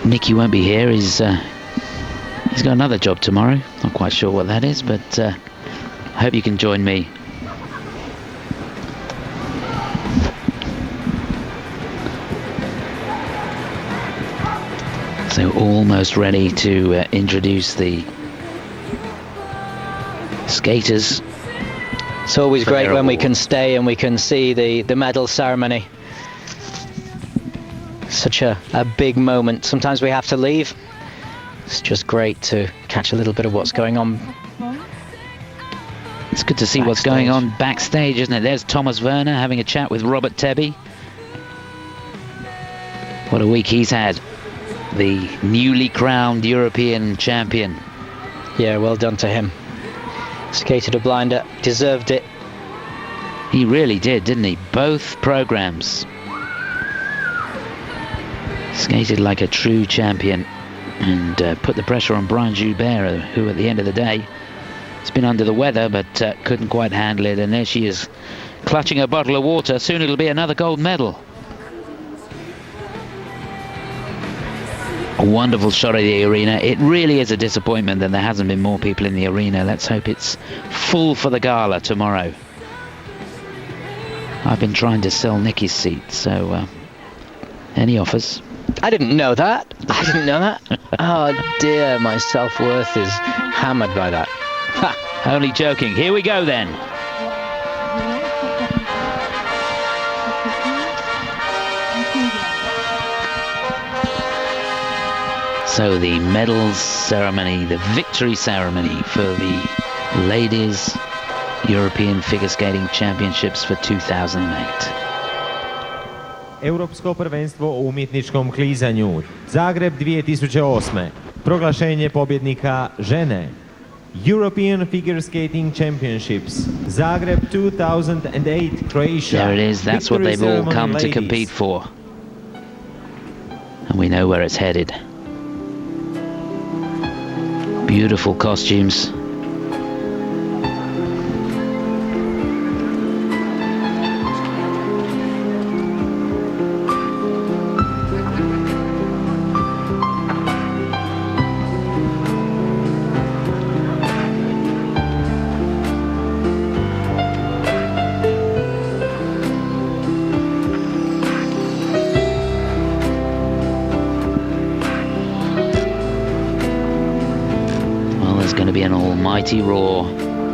Nicky won't be here. He's got another job tomorrow. Not quite sure what that is, but I hope you can join me. So almost ready to introduce the skaters. It's always great when we can stay and we can see the medal ceremony. Such a big moment. Sometimes we have to leave. It's just great to catch a little bit of what's going on. It's good to see what's going on backstage, isn't it? There's Thomas Werner having a chat with Robert Tebbe. What a week he's had. The newly crowned European champion. Yeah, well done to him. Skated a blinder, deserved it. He really did, didn't he? Both programs. Skated like a true champion and put the pressure on Brian Joubert, who at the end of the day has been under the weather but couldn't quite handle it. And there she is, clutching a bottle of water. Soon it'll be another gold medal. A wonderful shot of the arena. It really is a disappointment that there hasn't been more people in the arena. Let's hope it's full for the gala tomorrow. I've been trying to sell Nicky's seat, so any offers? I didn't know that. I didn't know that. Oh dear, my self-worth is hammered by that. Ha. Only joking. Here we go then. So the medals ceremony, the victory ceremony for the Ladies European Figure Skating Championships for 2008. Europsko prvenstvo u umjetničkom klizanju. Zagreb 2008. Proglašenje pobjednika žene. European Figure Skating Championships. Zagreb 2008, Croatia. There it is. That's what they've all come to compete for. And we know where it's headed. Beautiful costumes. Roar.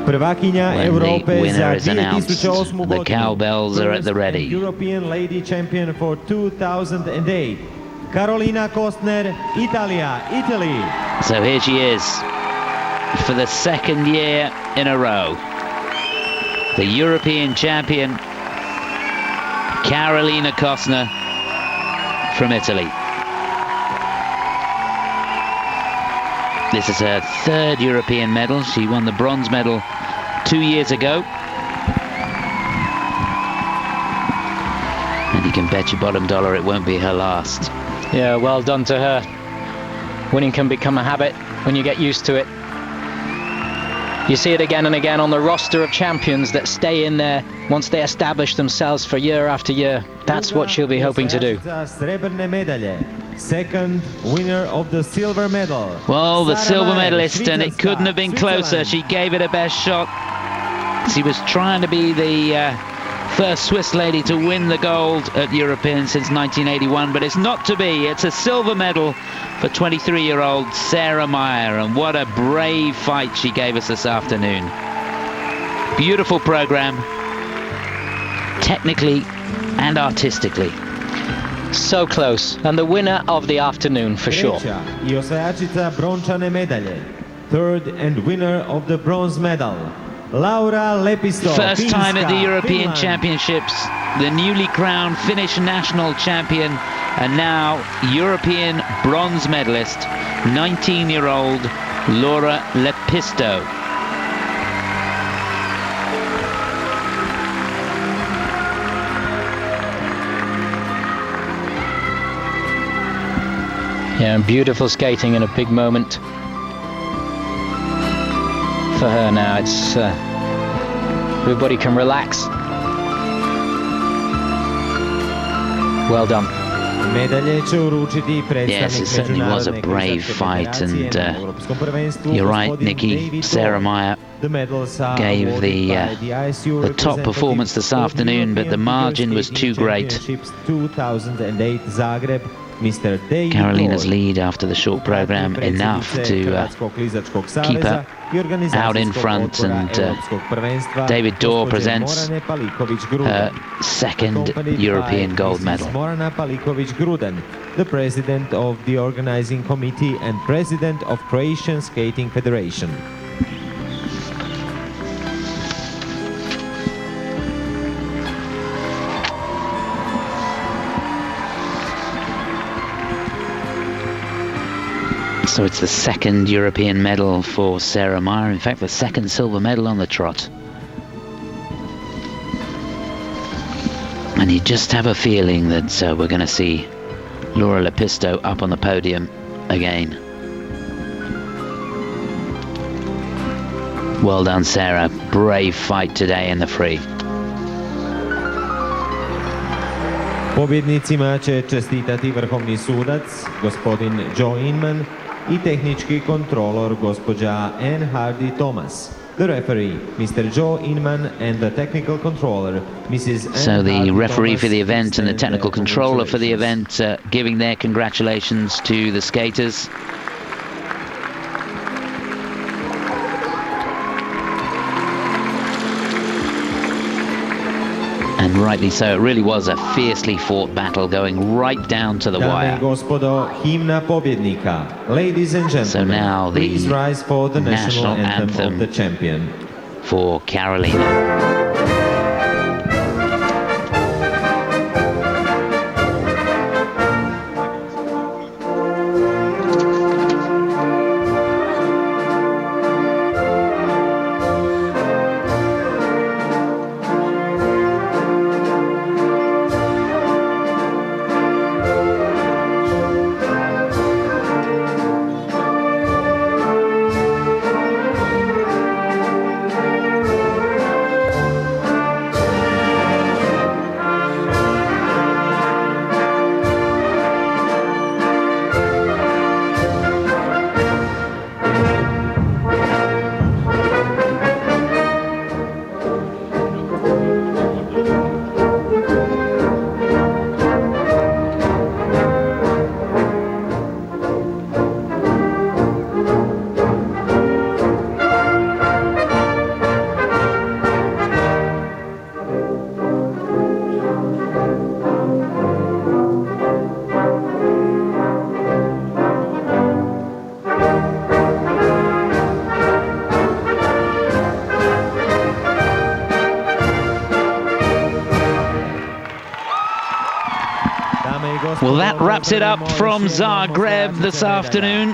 Prvakinja Europe za 2008. The cowbells are at the ready. European Lady Champion for 2008. Carolina KOSTNER ITA, Italy. So here she is for the second year in a row. The European champion Carolina KOSTNER from Italy. This is her third European medal. She won the bronze medal 2 years ago. And you can bet your bottom dollar it won't be her last. Yeah, well done to her. Winning can become a habit when you get used to it. You see it again and again on the roster of champions that stay in there once they establish themselves for year after year. That's what she'll be hoping to do. Second winner of the silver medal. Well, the Sarah silver MEIER, medalist, and it couldn't have been closer. She gave it her best shot. She was trying to be the first Swiss lady to win the gold at European since 1981, but it's not to be. It's a silver medal for 23-year-old Sarah MEIER, and what a brave fight she gave us this afternoon. Beautiful program, technically and artistically. So close, and the winner of the afternoon for sure. I osvajačica brončane medalje. Third and winner of the bronze medal, Laura LEPISTÖ. First time at the European Championships, the newly crowned Finnish national champion, and now European bronze medalist, 19-year-old Laura LEPISTÖ. Yeah, and beautiful skating in a big moment for her now. It's everybody can relax. Well done. Yes, it certainly was a brave fight, and you're right, Nicky. Sarah MEIER gave the top performance this afternoon, but the margin was too great. 2008 Zagreb, Carolina's lead after the short program enough to keep her out in front, and David Dorr presents her second European gold medal. The president of the organizing committee and president of Croatian Skating Federation. So it's the second European medal for Sarah MEIER, in fact the second silver medal on the trot. And you just have a feeling that we're going to see Laura LEPISTÖ up on the podium again. Well done, Sarah. Brave fight today in the free. Pobjednicima će čestitati vrhovni sudac, gospodin Joe Inman, i tehnički kontrolor, gospođa Anne Hardy Thomas. The referee, Mr. Joe Inman, and the technical controller, Mrs. Anne So the Hardy referee Thomas, for the event and the extend technical their controller for the congratulations. event giving their congratulations to the skaters. And rightly so, it really was a fiercely fought battle going right down to the Dame i wire. gospodo, himna pobjednika. Ladies and gentlemen, So now the please rise for the national anthem of the champion. For Carolina. Well, that wraps it up from Zagreb this afternoon.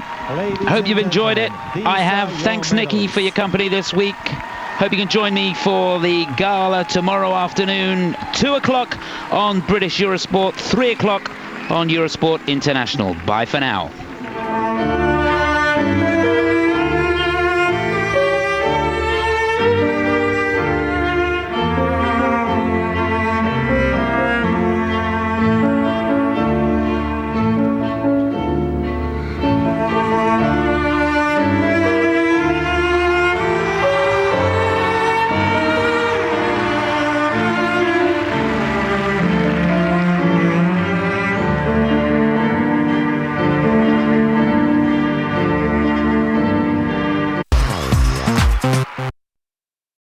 Hope you've enjoyed it. I have. Thanks, Nicky, for your company this week. Hope you can join me for the gala tomorrow afternoon, 2 o'clock on British Eurosport, 3 o'clock on Eurosport International. Bye for now.